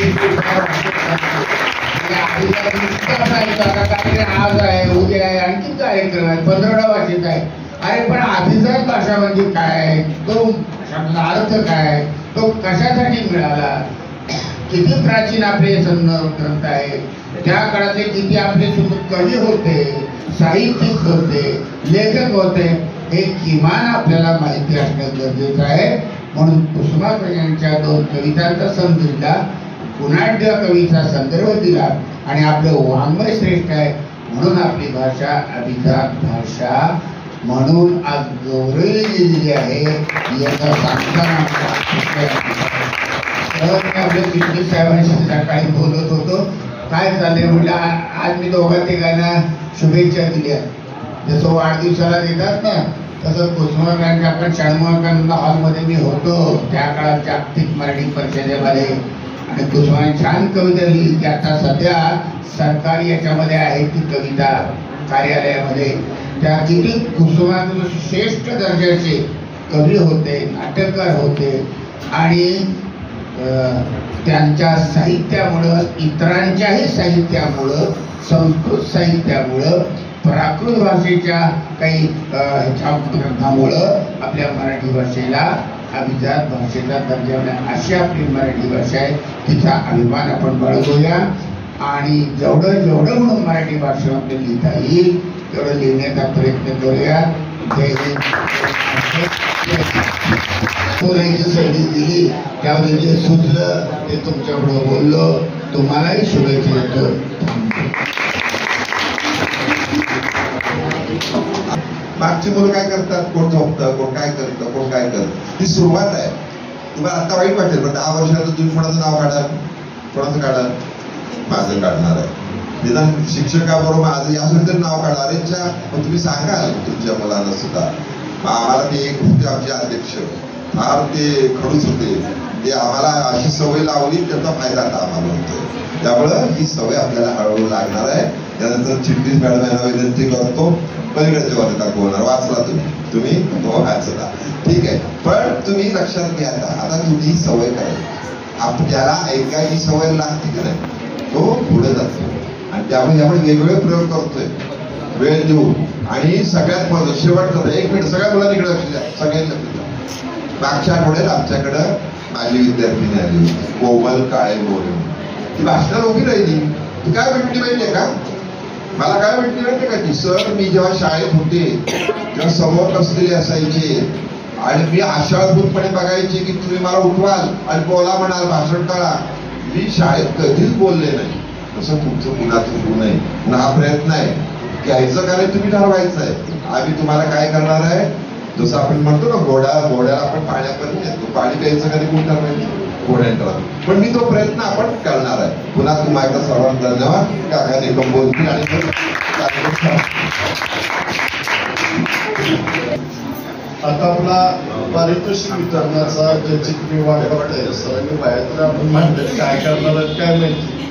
आहे, उद्या आहे, आणखी कार्यक्रम आहे, 15 भाषेत आहे. अरे पण अभिजात भाषा म्हणजे काय, तो शब्दाचा अर्थ काय, तो कशासाठी मिळाला, किती प्राचीन आपले ग्रंथ आहे, त्या काळातले किती आपले कवी होते, साहित्यिक होते, लेखक होते, हे किमान आपल्याला माहिती असणं गरजेचं आहे. म्हणून कुसुमाग्रज यांच्या 2 कवितांचा संदर्भ दिला, पुनाट्य कवीचा संदर्भ दिला, आणि आपलं वाङ्मय श्रेष्ठ आहे म्हणून आपली भाषा अभिजात भाषा म्हणून आज गौरवली गेलेली आहे. याचा सांगताना आपल्या चिटणीस साहेबांशी सकाळी बोलत होतो, काय चाललंय म्हटलं, आज मी 2-3 शुभेच्छा दिल्या. जसं वाढदिवसाला देतात ना, तसं कुसुमाग्रजांच्या आपण षण्मुखानंद हॉलमध्ये मी होतो त्या काळात जागतिक मराठी परिषदेमध्ये, आणि कुसुमाने छान कविता लिहिली की आता सध्या सरकारी याच्यामध्ये आहे ती कविता कार्यालयामध्ये. त्या किती कुसुमाग्रज श्रेष्ठ दर्जाचे कवी होते, नाटककार होते, आणि त्यांच्या साहित्यामुळं, इतरांच्याही साहित्यामुळं, संस्कृत साहित्यामुळं, प्राकृत भाषेच्या काही ग्रंथामुळं आपल्या मराठी भाषेला अभिजात भाषेचा दर्जा मिळाला. अशी आपली मराठी भाषा आहे, तिचा अभिमान आपण बाळगूया, आणि जेवढं म्हणून मराठी भाषा आपल्याला लिहिता येईल तेवढं लिहिण्याचा प्रयत्न करूया. संधी दिली, त्यामध्ये जे सुचलं ते तुमच्याकडं बोललो. तुम्हालाही शुभेच्छा देतो. मागची मुलं काय करतात, कोण झोपतं, कोण काय करतं, कोण काय करतं, ही सुरुवात आहे. तुम्हाला आता वाईट वाटेल, पण 10 वर्षानंतर तुम्ही कोणाचं नाव काढाल, कोणाचं काढाल, माझं काढणार आहे. निदान शिक्षकाबरोबर माझं यासाठी तर नाव काढा. अरेच्या मग तुम्ही सांगाल तुमच्या मुलांना सुद्धा. आम्हाला ते एक होते आमचे अध्यक्ष, फार ते खडूस होते, म्हणजे आम्हाला अशी सवय लावली त्याचा फायदा आता आम्हाला होतोय. त्यामुळं ही सवय आपल्याला हळूहळू लागणार आहे. त्यानंतर चिटणीस मॅडम यांना विनंती करतो, पलीकडचे वर्ग होणार वाचला तुम्ही तो वाचला, ठीक आहे. पण तुम्ही लक्षात घ्या आता तुम्ही ही सवय करा. ज्याला ऐकायची सवय लागते की नाही तो पुढे जातो. आणि त्यामुळे आपण वेगवेगळे प्रयोग करतोय वेळ देऊ. आणि सगळ्यात महत्वाचं शेवटचं 1 मिनिट सगळ्या मुलांनी इकडे लक्ष द्या, सगळ्यांनी लक्ष द्या. मागच्या आठवड्यात आमच्याकडं माझी विद्यार्थिनी आली होती कोमल काळे बोरे. ती भाषणाला उभी राहिली. ती काय म्हटली माहितीये का, मला काय म्हटली माहितीये का ती, सर मी जेव्हा शाळेत होते तेव्हा समोर बसलेले असायचे आणि मी आशाळभूतपणे बघायचे की तुम्ही मला उठवाल आणि बोला म्हणाल, भाषण करा. मी शाळेत कधीच बोलले नाही. तसं तुमचं गुणाचं गुण आहे, पुन्हा हा प्रयत्न आहे. घ्यायचं का नाही तुम्ही ठरवायचं आहे. आम्ही तुम्हाला काय करणार आहे, जसं आपण म्हणतो ना घोड्याला आपण पाण्यापर्यंत येतो, पाणी प्यायचं का नाही कोण ठरवायचं, घोड्याला. पण मी तो प्रयत्न आपण करणार आहे. पुन्हा तुम्हाला सर्वांना धन्यवाद. काका निकम बोलतील आणि आता आपला पारितोषिक वितरणाचा ज्याची तुम्ही वाट बघताय सरांनी बाहेर तर आपण मांडलं काय करणार आहेत काय माहिती.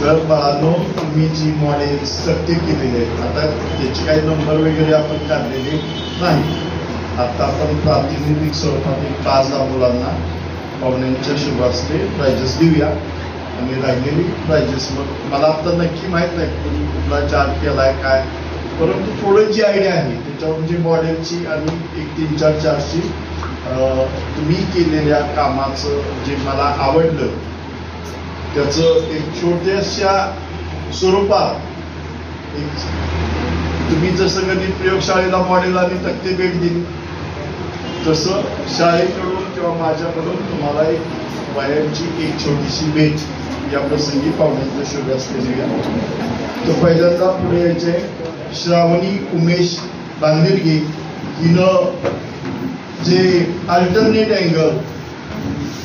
तर बाळांनो तुम्ही जी मॉडेल्स सक्ती केलेली आहेत आता त्याची काही नंबर वगैरे आपण काढलेले नाही. आता आपण प्रातिनिधिक स्वरूपातील 5-10 मुलांना पाहुण्यांच्या शुभास्ते प्राइजेस देऊया. आणि राहिलेली प्राइजेस मला आता नक्की माहीत नाही तुम्ही कुठला चार्ट केलाय काय, परंतु थोडं जी आयडिया आहे त्याच्यावर म्हणजे मॉडेलची आणि एक 3-4 तुम्ही केलेल्या कामाचं जे मला आवडलं त्याचं एक छोट्याशा स्वरूपात एक तुम्ही जसं गणित प्रयोगशाळेला मॉडेल आणि तक्ते भेट दिली तसं शाळेकडून किंवा माझ्याकडून तुम्हाला एक वयांची एक छोटीशी भेट या प्रसंगी पाहुण्यांच्या शुभ असलेली आहे. तर पहिल्यांदा पुढे यायचे श्रावणी उमेश बांदिरगे हिनं जे अल्टरनेट अँगल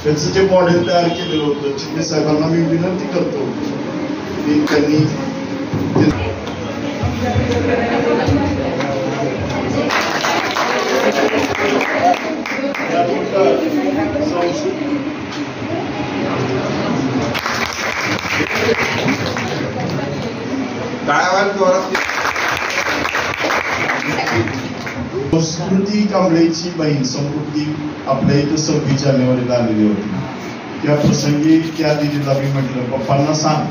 त्याचं जे मॉडेल तयार केलेलं होतं चिंदे साहेबांना मी विनंती करतो की त्यांनी संस्कृती कांबळेची बहीण समृद्धी आपल्या इथं 26 जानेवारीला आलेली होती. त्या प्रसंगी त्या दिदीला मी म्हटलं पप्पांना सांग.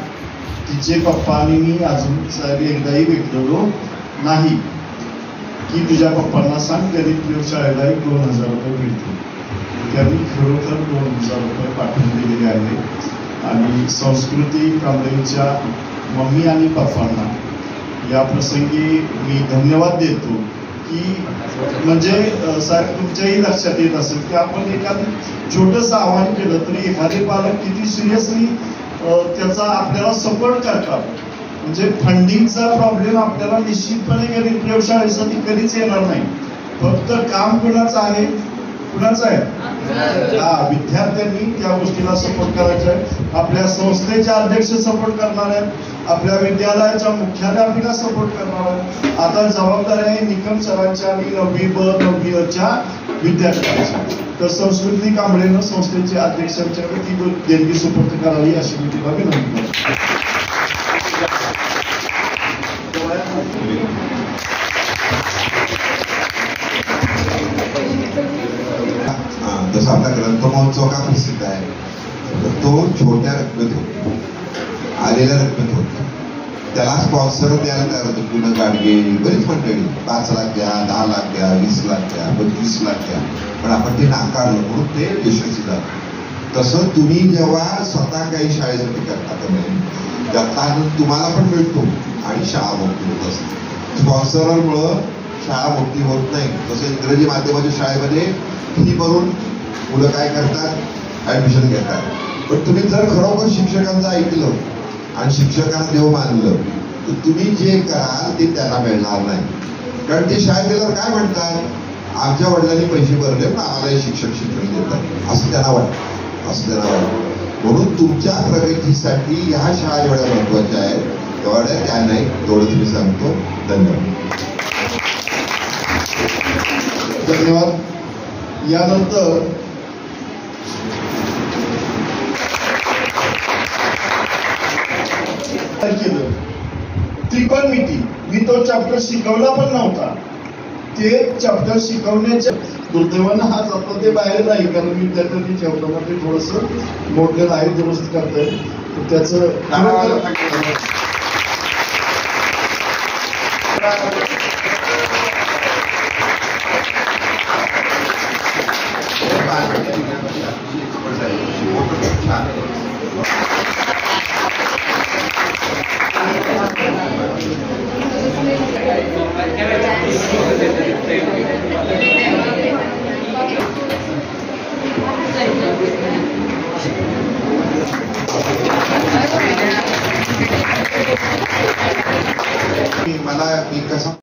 तिचे पप्पा आणि मी अजून साहेब एकदाही भेटलेलो नाही की तुझ्या पप्पांना सांग गणित प्रयोगशाळेला 2000 रुपये मिळतील. त्यांनी खरोखर 2000 रुपये पाठवून दिलेले आहे. आणि संस्कृती कांबळेच्या मम्मी आणि पप्पांना या प्रसंगी मी धन्यवाद देतो की म्हणजे साहेब तुमच्याही लक्षात येत असेल की आपण एखादं छोटंसं आव्हान केलं तरी एखादे पालक किती सिरियसली त्याचा आपल्याला सपोर्ट करतात. म्हणजे फंडिंगचा प्रॉब्लेम आपल्याला निश्चितपणे गणित प्रयोगशाळेसाठी कधीच येणार नाही. फक्त काम कुणाचं आहे, कुणाचं आहे, विद्यार्थ्यांनी त्या गोष्टीला सपोर्ट करायचा आहे. आपल्या संस्थेचे अध्यक्ष सपोर्ट करणार आहेत, आपल्या विद्यालयाच्या मुख्याध्यापिका सपोर्ट करणार आहेत. आता जबाबदारी आहे निकम सरांच्या आणि 9वी ब 9वी अच्या विद्यार्थ्यांच्या. तर संस्कृती कांबळेनं संस्थेचे अध्यक्षांच्याकडे ती देणगी सुपूर्द करावी अशी मी तिला विनंती करतो. जसं आपला ग्रंथ महोत्सव का प्रसिद्ध आहे तर तो छोट्या रकमेत होतो, आलेल्या रकमेत होतो. त्याला स्पॉन्सर द्यायला तयार होतो. पुन्हा गाडगे बरीच मंडळी 5 लाख द्या, 10 लाख द्या, 20 लाख द्या, 25 लाख द्या. पण आपण ते नाकारलं म्हणून ते यशस्वी झालं. तसं तुम्ही जेव्हा स्वतः काही शाळेसाठी करता त्याचा आनंद तुम्हाला पण मिळतो आणि शाळा मोठी होत असते. स्पॉन्सरमुळं शाळा मोठी होत नाही. तसं इंग्रजी माध्यमाच्या शाळेमध्ये फी भरून मुलं काय करतात, ऍडमिशन घेतात. पण तुम्ही जर खरोखर शिक्षकांचं ऐकलं आणि शिक्षकांना देव मानलं तर तुम्ही जे कराल ते त्यांना मिळणार नाही. कारण ते शाळेत गेल्यावर काय म्हणतात, आमच्या वडिलांनी पैसे भरले पण आम्हाला शिक्षक शिक्षण देतात असं त्यांना वाटतं. म्हणून तुमच्या प्रगतीसाठी ह्या शाळा एवढ्या महत्वाच्या आहेत तेवढ्या त्या नाही, तेवढं तुम्ही सांगतो. धन्यवाद. यानंतर केलं त्रिकोणमिती, मी तो चॅप्टर शिकवला पण नव्हता. ते चॅप्टर शिकवण्याच्या दुर्दैवानं हा जातो ते बाहेर नाही, कारण मी त्याच्यामध्ये जेवणामध्ये थोडस मोडलेलं आहे, दुरुस्त करतोय. त्याचं